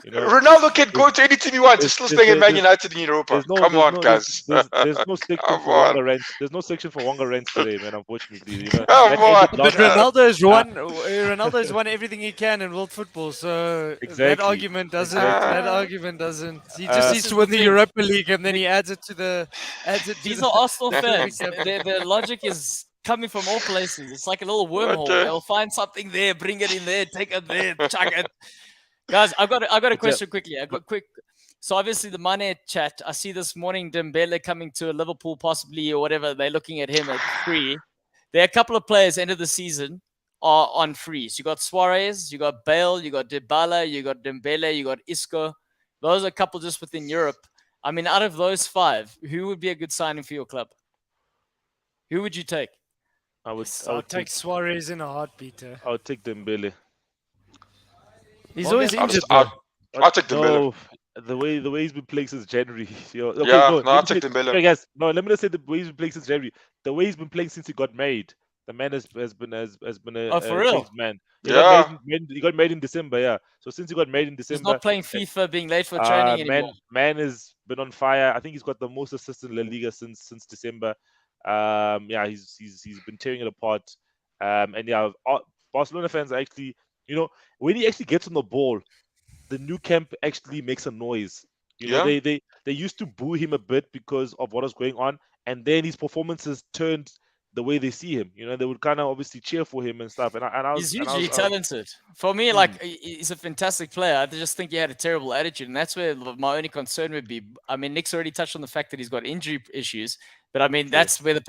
you know, Ronaldo can go to any team he wants. He's still staying at Man United in Europa. Come on, guys. There's no section Come for on. Wonga rents. There's no section for Wonga rents today, man. Unfortunately, you know. Come That on. ended But last- Ronaldo has won everything he can in world football, so that Exactly. argument doesn't. Exactly. That argument doesn't. He just needs This to is win the the thing. Europa League, and then he adds it to the. These are Arsenal fans. Their logic is coming from all places. It's like a little wormhole. Okay. They'll find something there, bring it in there, take it there, chuck it. Guys, I got a question quickly. I got quick. So obviously the Mane chat. I see this morning Dembele coming to Liverpool possibly or whatever. They're looking at him at free. There are a couple of players end of the season are on free. So you got Suarez, you got Bale, you got Dybala, you got Dembele, you got Isco. Those are a couple just within Europe. I mean, out of those five, who would be a good signing for your club? Who would you take? I would take Suarez in a heartbeat. I would take Dembele. He's Well, always then- injured. I'll take Dembele. No, the way he's been playing since January. You know, Yeah, no, let I'll me take say- Dembele. Okay, guys, no, let me just say the way he's been playing since January. The way he's been playing since he got married. The man has been a For real? changed man. He Yeah. he got married in December, yeah. So since he got married in He's December, not playing FIFA, being late for training anymore. man has been on fire. I think he's got the most assists in La Liga since December. Yeah, he's been tearing it apart. And yeah, Barcelona fans are actually, you know, when he actually gets on the ball, the new camp actually makes a noise. You know, Yeah. they used to boo him a bit because of what was going on, and then his performances turned the way they see him. You know, they would kind of obviously cheer for him and stuff. And I was He's and I hugely was- I was- talented. For me, like he's a fantastic player. I just think he had a terrible attitude, and that's where my only concern would be. I mean, Nick's already touched on the fact that he's got injury issues, but I mean that's where the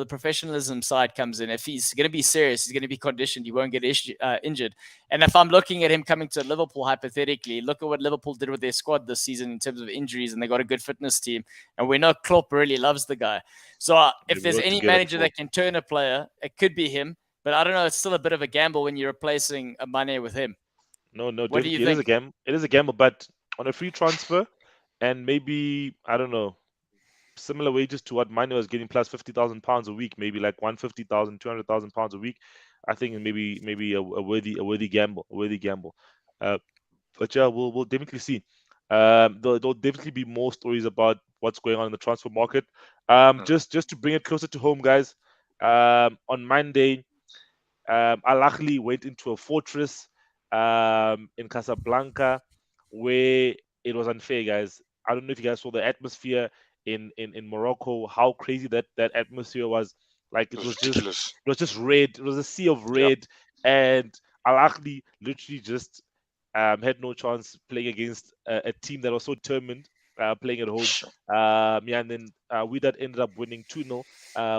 professionalism side comes in. If he's going to be serious, he's going to be conditioned. He won't get injured. And if I'm looking at him coming to Liverpool hypothetically, look at what Liverpool did with their squad this season in terms of injuries, and they got a good fitness team. And we know Klopp really loves the guy. So if They there's work any together manager that can turn a player, it could be him. But I don't know. It's still a bit of a gamble when you're replacing a Mane with him. No, What do you definitely, it is a think? gamble. It is a gamble, but on a free transfer, and maybe I don't know, similar wages to what Mane was getting, plus £50,000 a week, maybe like 150,000, 200,000 pounds a week. I think maybe a worthy gamble, But yeah, we'll definitely see. There'll definitely be more stories about what's going on in the transfer market. Just to bring it closer to home, guys. On Monday, Al Ahly went into a fortress in Casablanca where it was unfair, guys. I don't know if you guys saw the atmosphere in Morocco, how crazy that atmosphere was. Like It was ridiculous. it was just red. It was a sea of red, and Al Ahly literally just had no chance playing against a team that was so determined, playing at home. Yeah, and then Wydad ended up winning 2-0,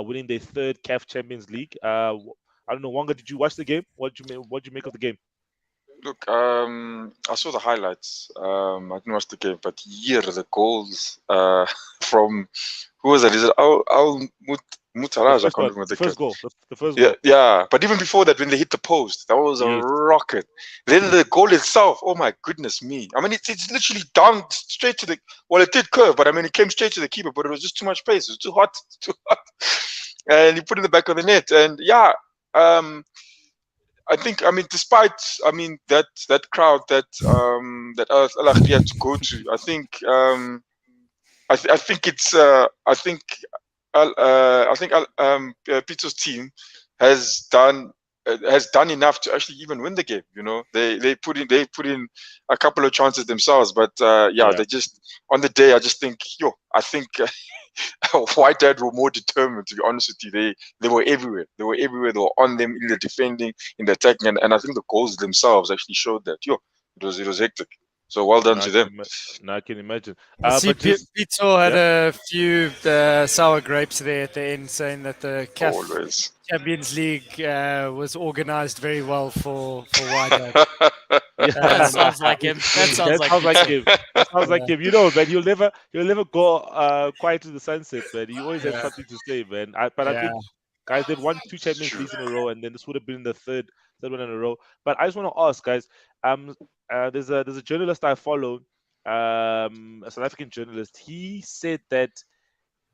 winning their third CAF Champions League. I don't know, Wanga, did you watch the game? What did you make of the game? Look, I saw the highlights. I didn't watch the game, but here the goals from who was that? Is it Al Mutaraj? I can't remember the first kid. goal. The first Yeah, goal. yeah. But even before that, when they hit the post, that was a Yes. rocket. Then the goal itself, oh my goodness me! I mean, it's literally down straight to the. Well, it did curve, but I mean, it came straight to the keeper. But it was just too much pace. It was too hot, and he put it in the back of the net. And yeah, I think, I mean, despite, I mean, that crowd that Al Ahly had to go to, I think I think it's I think Pito's team has done enough to actually even win the game. You know, they put in a couple of chances themselves, but yeah, they just on the day I just think I think Wydad were more determined, to be honest with you. They were everywhere. They were everywhere. They were on them in the defending, in the attacking, and I think the goals themselves actually showed that. It was hectic. So well done Now to I can them. now I can imagine. I see But just Pito had yeah. a few sour grapes there at the end, saying that the Always. Champions League was organized very well for Wydad. Yeah, That Um, sounds like him. That sounds that like sounds like Pizzo. him. That sounds like yeah, him. You know, man, he'll never go quiet to the sunset, man. He always has yeah, something to say, man. But I yeah. think guys, they've won two It's Champions true. Leagues in a row, and then this would have been the third one in a row. But I just want to ask, guys. There's a journalist I follow, a South African journalist. He said that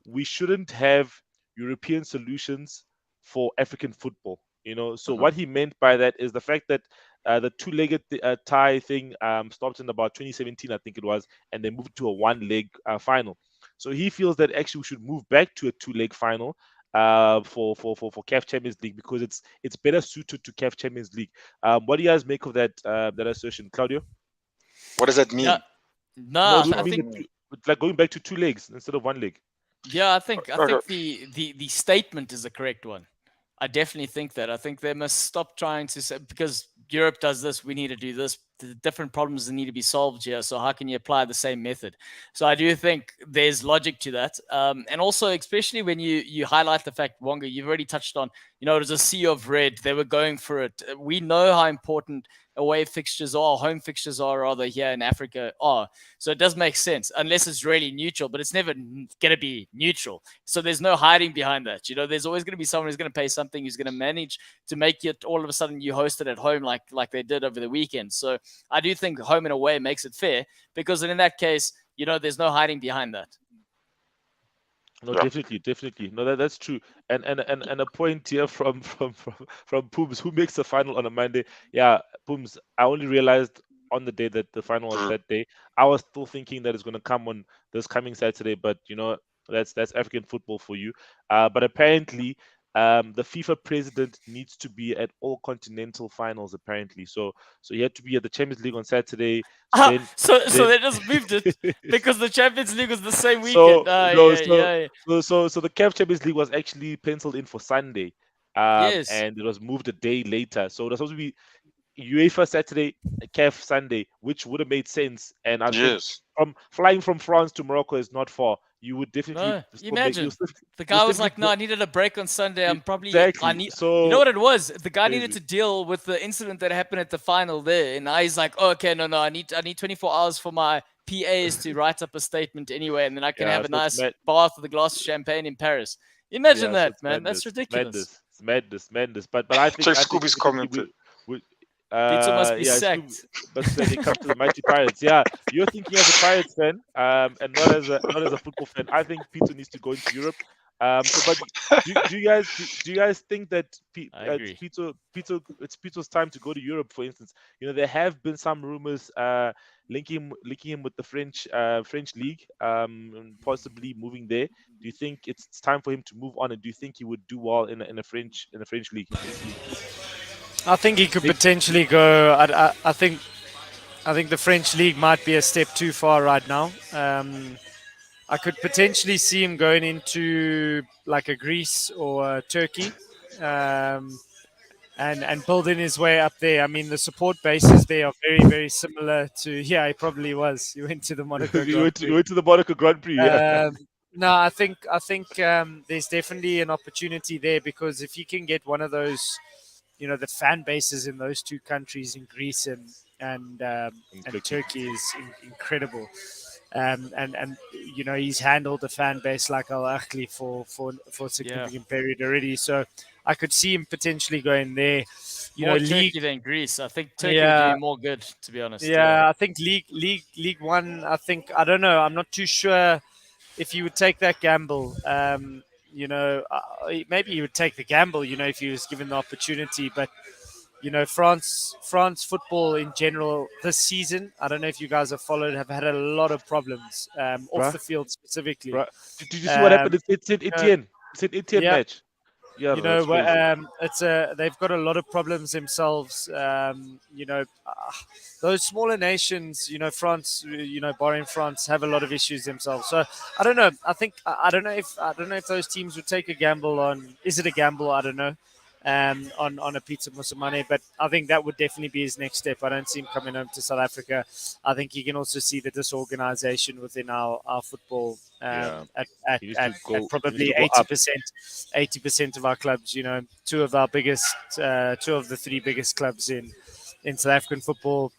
we shouldn't have European solutions for African football. So Mhm. what he meant by that is the fact that the two-legged tie thing stopped in about 2017, I think it was, and they moved to a one-leg final. So he feels that actually we should move back to a two-leg final for CAF Champions League because it's better suited to CAF Champions League. What do you guys make of that assertion, Claudio? What does that mean? Yeah. No, No, it would I mean think it's like going back to two legs instead of one leg. yeah, I Okay. think the statement is the correct one. I definitely think that. I think they must stop trying to say because Europe does this, we need to do this. The different problems that need to be solved here. So how can you apply the same method? So I do think there's logic to that, and also especially when you highlight the fact, Wonga, you've already touched on. It was a sea of red. They were going for it. We know how important away fixtures are, home fixtures are rather here in Africa are. So it does make sense unless it's really neutral, but it's never going to be neutral. So there's no hiding behind that. There's always going to be someone who's going to pay something, who's going to manage to make it all of a sudden you host it at home like they did over the weekend. So I do think home and away makes it fair because in that case, there's no hiding behind that. No, Yeah. definitely. No, that's true. And a point here from Pooms, who makes the final on a Monday. Yeah, Pooms. I only realized on the day that the final was Mm. that day. I was still thinking that it's going to come on this coming Saturday, but that's African football for you. But apparently, the FIFA president needs to be at all continental finals. Apparently, so he had to be at the Champions League on Saturday. So then, So then they just moved it because the Champions League was the same So weekend. Ah, no, yeah, yeah. so the CAF Champions League was actually penciled in for Sunday, Yes. and it was moved a day later. So it was supposed to be UEFA Saturday, CAF Sunday, which would have made sense. And I think Yes. from flying from France to Morocco is not far. You would definitely No, still make imagine. The you'll guy was simply like, "No, I needed a break on Sunday. I exactly. need." You know So what it was? The guy needed crazy. to deal with the incident that happened at the final there, and now he's like, oh, "Okay, no, I need 24 hours for my PAs to write up a statement anyway, and then I can Yeah, have a so it's nice mad. bath with a glass of champagne in Paris." Imagine Yeah, so that, it's man. That's madness, ridiculous. madness. But I think Check Scooby's definitely commented. we Pizza must be yeah, sacked. but when it comes to the mighty Pirates, yeah, you're thinking as a Pirates fan, and not as a football fan. I think Peter needs to go into Europe. But do you guys think that I it's agree. Peter's time to go to Europe? For instance, there have been some rumors linking him with the French league, and possibly moving there. Do you think it's time for him to move on, and do you think he would do well in a French league? I think he could potentially go. I think the French league might be a step too far right now. I could potentially see him going into like a Greece or a Turkey, um, and building his way up there. I mean, the support bases there are very, very similar to. Yeah, he probably was. He went to the Monaco you Grand went to, you Prix. went to the Monaco Grand Prix, yeah. No, I think there's definitely an opportunity there because if you can get one of those, the fan bases in those two countries, in Greece and Turkey, is incredible. And he's handled the fan base like Al Ahly for a significant period already. So I could see him potentially going there. More League. Turkey than Greece. I think Turkey would Yeah, do more good, to be honest. yeah. I think League One. I don't know. I'm not too sure if you would take that gamble. Maybe he would take the gamble. If he was given the opportunity, but France football in general this season. I don't know if you guys have followed. Have had a lot of problems off Bruh, the field specifically. bruh. Did you see what happened? It's in uh, Etienne. It's an Etienne yeah, match. Yeah, that's crazy. they've got a lot of problems themselves. Those smaller nations, France, barring France, have a lot of issues themselves. So I don't know. I don't know if those teams would take a gamble on. Is it a gamble? I don't know. on a Peter Musamane. But I think that would definitely be his next step. I don't see him coming home to South Africa. I think you can also see the disorganization within our football at probably 80% of our clubs. Two of the three biggest clubs in South African football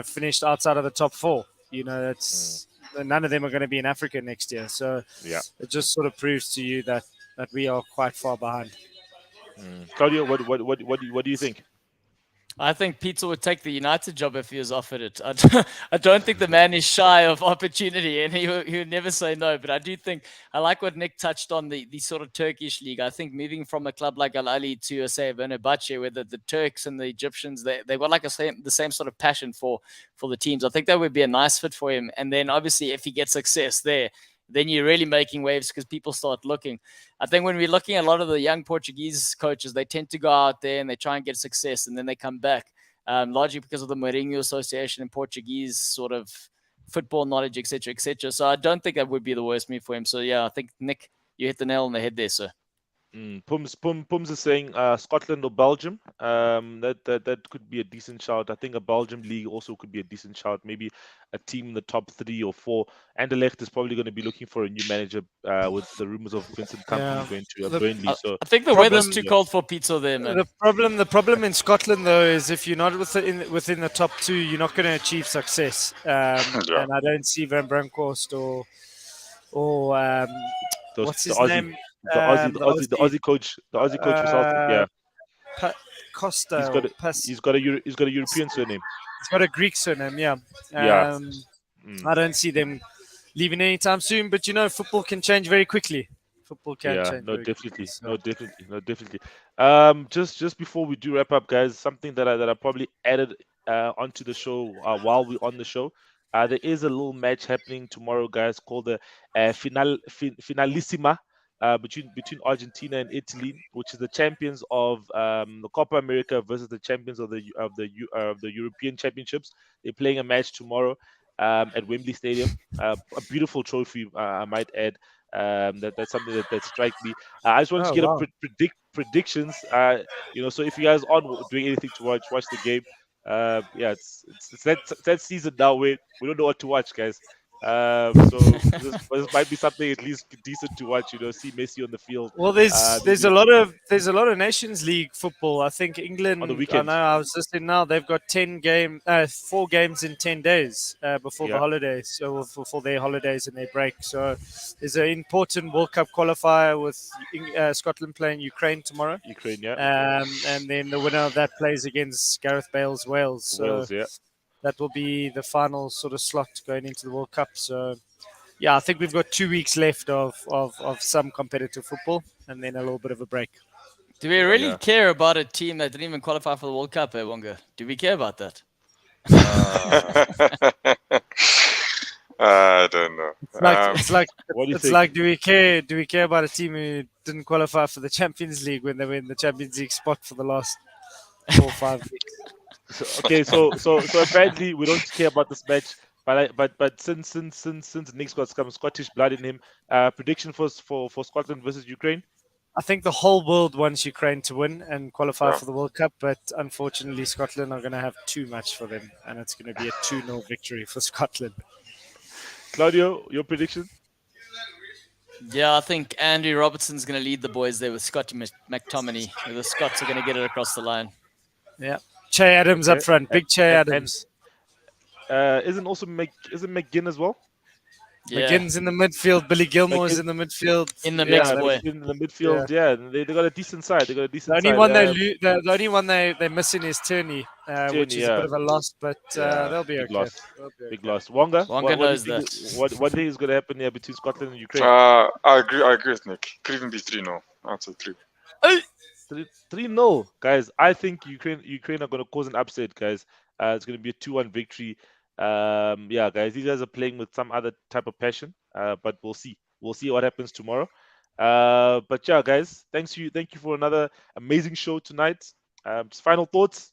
finished outside of the top four. It's none of them are going to be in Africa next year. So it just sort of proves to you that we are quite far behind. Claudio, what do you think? I think Peter would take the United job if he was offered it. I don't think the man is shy of opportunity, and he would never say no. But I do think, I like what Nick touched on, the sort of Turkish league. I think moving from a club like Al Ahly to, say, Fenerbahce, where the Turks and the Egyptians, they've got like the same sort of passion for the teams. I think that would be a nice fit for him. And then obviously if he gets success there, then you're really making waves because people start looking. I think when we're looking at a lot of the young Portuguese coaches, they tend to go out there and they try and get success and then they come back, largely because of the Mourinho Association and Portuguese sort of football knowledge, etc., etc. So I don't think that would be the worst move for him. So yeah, I think, Nick, you hit the nail on the head there, sir. Pums is saying Scotland or Belgium. That could be a decent shout. I think a Belgium league also could be a decent shout. Maybe a team in the top 3 or 4. Anderlecht is probably going to be looking for a new manager with the rumors of Vincent Kompany going to Burnley. So I think the weather's too cold for pizza there, man. The problem in Scotland though is if you're not within the top 2, you're not going to achieve success. And I don't see Van Bronckhorst or what's his name? The Aussie coach, Costa. He's got a European surname. He's got a Greek surname, yeah. I don't see them leaving anytime soon, but football can change very quickly. Definitely. Just before we do wrap up, guys, something that I probably added onto the show while we're on the show. There is a little match happening tomorrow, guys, called the Finalissima. Between Argentina and Italy, which is the champions of the Copa America versus the champions of the European Championships. They're playing a match tomorrow at Wembley Stadium. A beautiful trophy, I might add. That's something that strikes me. I just wanted to get predictions. So if you guys aren't doing anything to watch the game. It's that season now where we don't know what to watch, guys. So this might be something at least decent to watch. See Messi on the field. Well, there's a lot of Nations League football. I think England on the weekend. I know. I was listening now. They've got 4 games in 10 days before the holidays. So for their holidays and their break. So there's an important World Cup qualifier with Scotland playing Ukraine tomorrow. Ukraine, yeah. And then the winner of that plays against Gareth Bale's Wales. So Wales, yeah. That will be the final sort of slot going into the World Cup. So, yeah, I think we've got 2 weeks left of some competitive football and then a little bit of a break. Do we really care about a team that didn't even qualify for the World Cup, Wonga? Do we care about that? I don't know. It's like, do we care about a team who didn't qualify for the Champions League when they were in the Champions League spot for the last 4 or 5 weeks? So apparently we don't care about this match, but since Nick's got some Scottish blood in him, prediction for Scotland versus Ukraine. I think the whole world wants Ukraine to win and qualify for the World Cup, but unfortunately Scotland are going to have too much for them, and it's going to be a 2-0 victory for Scotland. Claudio, your prediction? Yeah, I think Andrew Robertson's going to lead the boys there with Scotty McTominay. The Scots are going to get it across the line. Yeah. Che Adams up front, big Che Adams. Isn't McGinn as well? Yeah. McGinn's in the midfield. Billy Gilmore is in the midfield. In the mix, boy. In the midfield, They got a decent side. The only one they're missing is Tierney, which is a bit of a loss, but they'll be okay. Big loss. Wonga knows that. What do you think is going to happen here between Scotland and Ukraine? I agree with Nick. Could even be 3-0. I'd say 3. 3-0, guys. I think Ukraine are going to cause an upset, guys. It's going to be a 2-1 victory. Guys, these guys are playing with some other type of passion. But we'll see. We'll see what happens tomorrow. But yeah, guys, thank you for another amazing show tonight. Just final thoughts,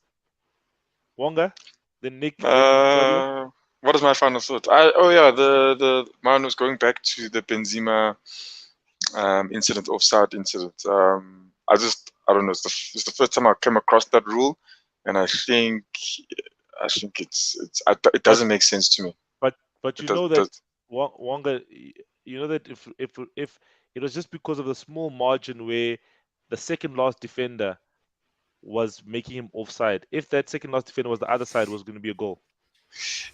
Wonga, then Nick. What is my final thought? The mine was going back to the Benzema incident, offside incident. I don't know. It's the first time I came across that rule, and I think it doesn't make sense to me. But It you does, know it that does. Wonga, you know that if it was just because of the small margin where the second last defender was making him offside, if that second last defender was the other side, was going to be a goal.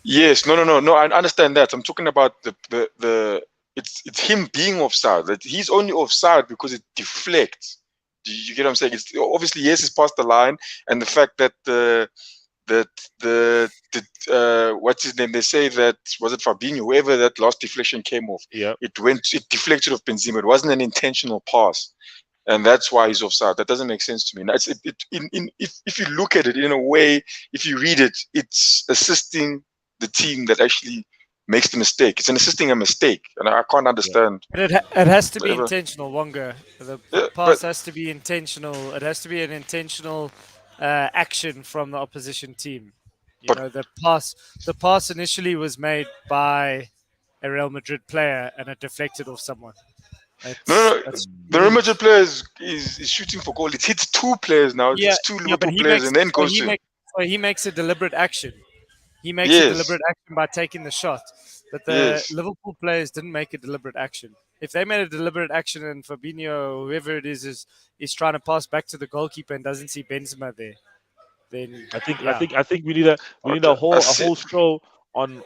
Yes, no. I understand that. I'm talking about the it's him being offside. That he's only offside because it deflects. Do you get what I'm saying? It's obviously yes, it's past the line, and the fact that what's his name? They say that was it Fabinho, whoever that last deflection came off. Yeah. It deflected off Benzema. It wasn't an intentional pass, and that's why he's offside. That doesn't make sense to me. Now, if you look at it in a way, if you read it, it's assisting the team that actually makes the mistake. It's an assisting a mistake, and I can't understand. But it has to be whatever. intentional, Wonga. The Yeah, pass but has to be intentional. It has to be an intentional action from the opposition team. You But- know, the pass initially was made by a Real Madrid player and it deflected off someone. no, That's the Real Madrid player is shooting for goal. It hits two players now. It hits two but Liverpool players, and then goes to. he makes a deliberate action. He makes Yes. a deliberate action by taking the shot. But the Yes. Liverpool players didn't make a deliberate action. If they made a deliberate action and Fabinho, whoever it is trying to pass back to the goalkeeper and doesn't see Benzema there, then I think yeah. I think we need a Okay, whole show on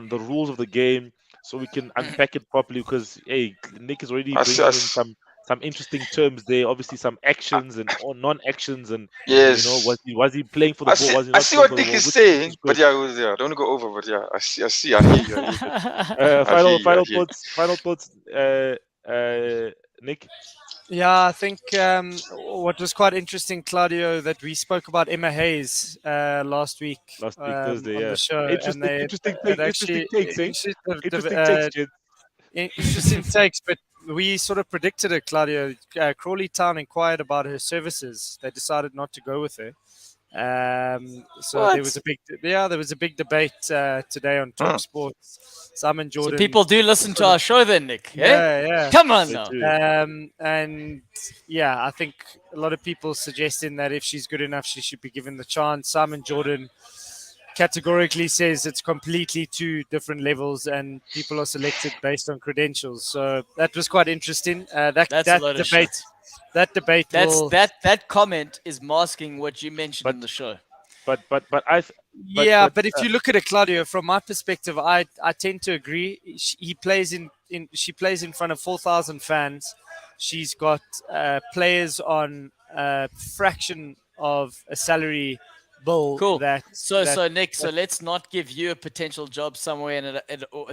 the rules of the game so we can unpack it properly, because hey, Nick is already I see- bringing I in see- some interesting terms there. Obviously, some actions and or non-actions, and Yes. you know, was he playing for the I ball? see, Was he I not see playing what for the Nick ball? is Which saying, is but good. yeah, I don't want to go over, but yeah, I see, I hear you. I hear you. Final I hear you. final thoughts, Nick. Yeah, I think what was quite interesting, Claudio, that we spoke about Emma Hayes last week Thursday, on yeah. the show, and they Interesting it actually takes, eh? interesting, Interesting takes, Jed. interesting takes, but we sort of predicted it, Claudio. Crawley Town inquired about her services. They decided not to go with her. So What? there was a big debate today on Top Sports. Simon So Jordan. people do listen to our show then, Nick. Eh? Yeah. Come on They now. do. And yeah, I think a lot of people suggesting that if she's good enough, she should be given the chance. Simon Jordan categorically says it's completely two different levels, and people are selected based on credentials. So that was quite interesting. That's a load of shit. That debate will. That comment is masking what you mentioned But- in the show. But But if you look at it, Claudio, from my perspective, I tend to agree. She plays in front of 4,000 fans. She's got players on a fraction of a salary bill. Cool. So So Nick, so let's not give you a potential job somewhere and a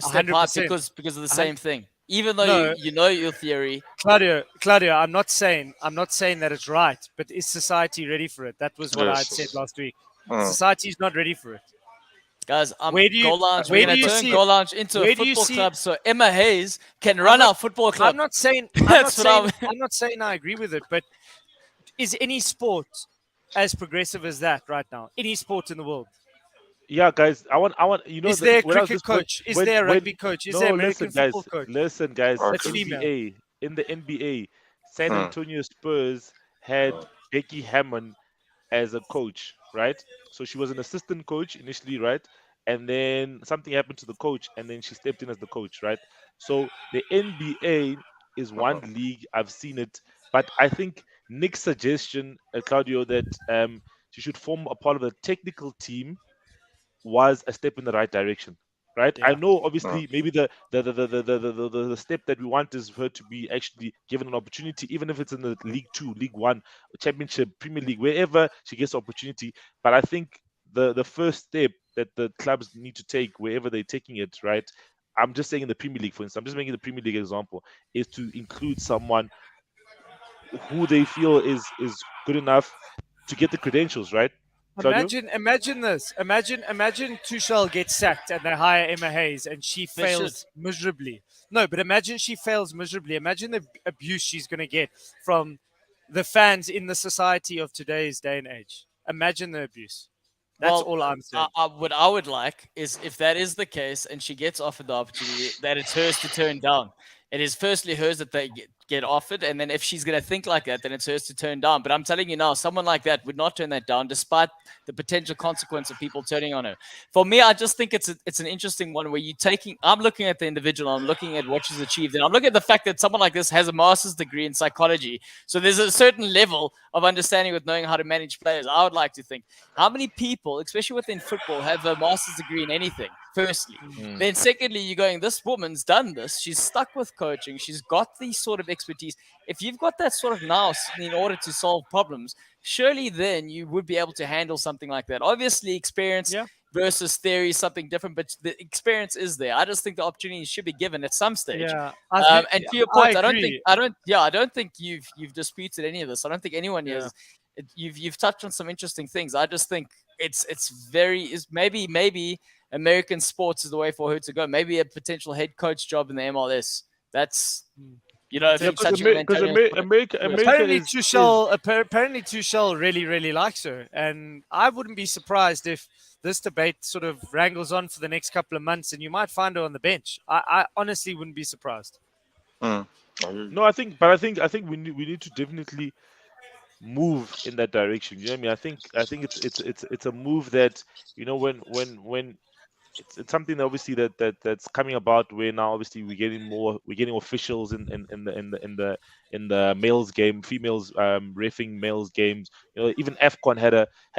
step up 100%. because of the same thing. Even though No. you know your theory. Claudio, I'm not saying that it's right, but is society ready for it? That was what I had said last week. Society is not ready for it. Guys, Where do you- Goal Lounge. where We're do going you to turn see- Goal Lounge into where a do you football see- club so Emma Hayes can run our football club. I'm not saying I'm not saying I agree with it, but is any sport as progressive as that right now? Any sport in the world? yeah, guys, I want you know. Is there a when I was cricket just- when- coach? Is when- there a when- rugby coach? Is no, there an American listen, guys, football coach? listen, guys. That's In female. the NBA, San Antonio Spurs had Becky Hammond as a coach, right? So she was an assistant coach initially, right? And then something happened to the coach, and then she stepped in as the coach, right? So the NBA is one league. I've seen it, but I think Nick's suggestion, Claudio, that she should form a part of the technical team was a step in the right direction, right? I Yeah. know, obviously, maybe the step that we want is for her to be actually given an opportunity, even if it's in the League Two, League One, Championship, Premier League, wherever she gets opportunity. But I think the first step that the clubs need to take, wherever they're taking it, right? I'm just saying in the Premier League, for instance, I'm just making the Premier League example, is to include someone who they feel is good enough to get the credentials, right? Claudio? Imagine this. Imagine Tuchel gets sacked and they hire Emma Hayes and she They fails miserably. No, but imagine she fails miserably. Imagine the abuse she's going to get from the fans in the society of today's day and age. Imagine the abuse. That's Well, all I'm saying. What I would like is if that is the case and she gets offered the opportunity, that it's hers to turn down. it is firstly hers that they get offered, and then if she's going to think like that, then it's hers to turn down. But I'm telling you now, someone like that would not turn that down, despite the potential consequence of people turning on her. For me, I just think it's an interesting one where I'm looking at the individual, I'm looking at what she's achieved, and I'm looking at the fact that someone like this has a master's degree in psychology. So there's a certain level of understanding with knowing how to manage players. I would like to think, how many people, especially within football, have a master's degree in anything? Firstly, then secondly, you're going, this woman's done this. She's stuck with coaching. She's got the sort of expertise. If you've got that sort of nous in order to solve problems, surely then you would be able to handle something like that. Obviously, experience versus theory is something different, but the experience is there. I just think the opportunity should be given at some stage. Yeah, and to your point, I don't think you've disputed any of this. I don't think anyone has. You've touched on some interesting things. I just think maybe American sports is the way for her to go. Maybe a potential head coach job in the MLS. That's because America apparently Tuchel really likes her, and I wouldn't be surprised if this debate sort of wrangles on for the next couple of months, and you might find her on the bench. I honestly wouldn't be surprised. No, I think we need to definitely move in that direction. You know what I mean? I think it's a move that, when it's something that obviously that's coming about, where now obviously we're getting officials in the males game, females reffing males games. Even AFCON had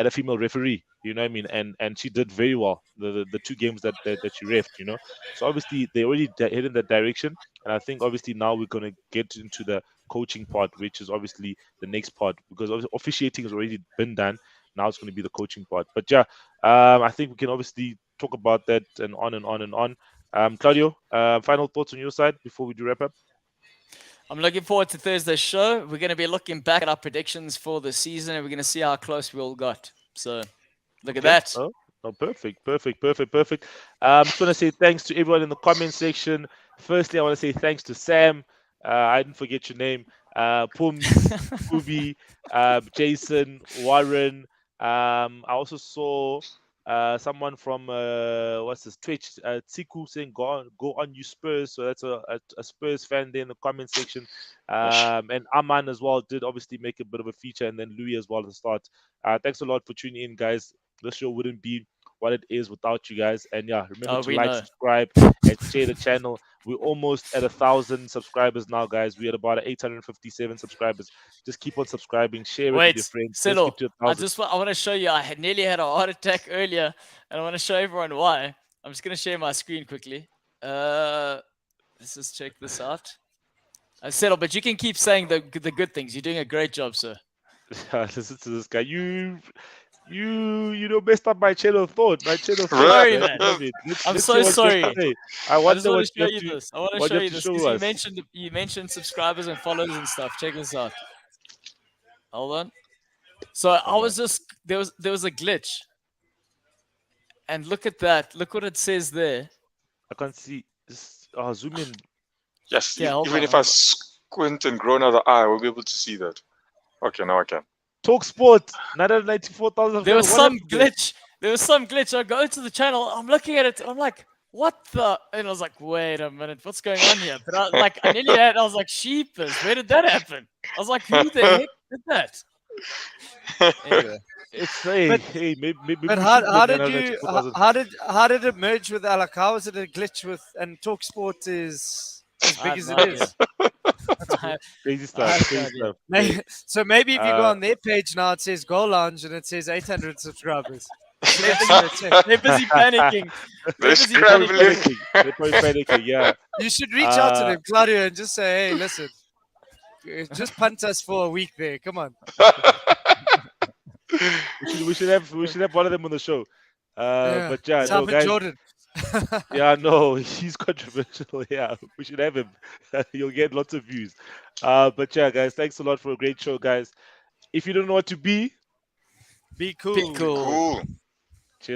a female referee. You know what I mean? And she did very well the 2 games that she reffed. So obviously they already headed in that direction, and I think obviously now we're gonna get into the coaching part, which is obviously the next part, because officiating has already been done. Now it's going to be the coaching part. But yeah, I think we can obviously talk about that and on and on and on. Claudio, final thoughts on your side before we do wrap up? I'm looking forward to Thursday's show. We're going to be looking back at our predictions for the season, and we're going to see how close we all got. So look at that. Oh, perfect. Just want to say thanks to everyone in the comment section. Firstly, I want to say thanks to Sam. I didn't forget your name. Pums, Ubi, Jason, Warren. I also saw someone from what's this, Twitch, Tsiku, saying go on you Spurs. So that's a Spurs fan there in the comment section. And Aman as well did obviously make a bit of a feature, and then Louis as well at the start. Thanks a lot for tuning in, guys. This show wouldn't be what it is without you guys. And yeah, remember to like, subscribe, and share the channel. We're almost at 1,000 subscribers now, guys. We're at about 857 subscribers. Just keep on subscribing, share it with your friends. Settle. I want to show you. I nearly had a heart attack earlier, and I want to show everyone why. I'm just going to share my screen quickly. Let's just check this out. Settle, but you can keep saying the good things. You're doing a great job, sir. Listen to this guy. You messed up my channel of thought. Sorry, man. I'm so sorry. I want to show you this. I want to show you this because you mentioned subscribers and followers and stuff. Check this out. Hold on. So I was just there was a glitch, and look at that. Look what it says there. I can't see. Zoom in. Yes. Even if I squint and grow another eye, we'll be able to see that. Okay, now I can. Talk Sport, 994,000. There was some glitch. I go to the channel. I'm looking at it. I'm like, what the? And I was like, wait a minute, what's going on here? But I nearly had. I was like, sheepers. Where did that happen? I was like, who the heck did that? Anyway, it's maybe. But how did it merge with Alak? How is it a glitch with and Talk Sport is as big as it is? Crazy stuff. So maybe if you go on their page now, it says Goal Lounge and it says 800 subscribers. They're busy panicking. They're probably panicking. Yeah. You should reach out to them, Claudio, and just say, "Hey, listen, just punt us for a week there. Come on." we should have one of them on the show. But yeah, no, guys. Jordan. Yeah, no, he's controversial. Yeah, we should have him. You'll get lots of views. But yeah, guys, thanks a lot for a great show, guys. If you don't know what to be cool. Be cool.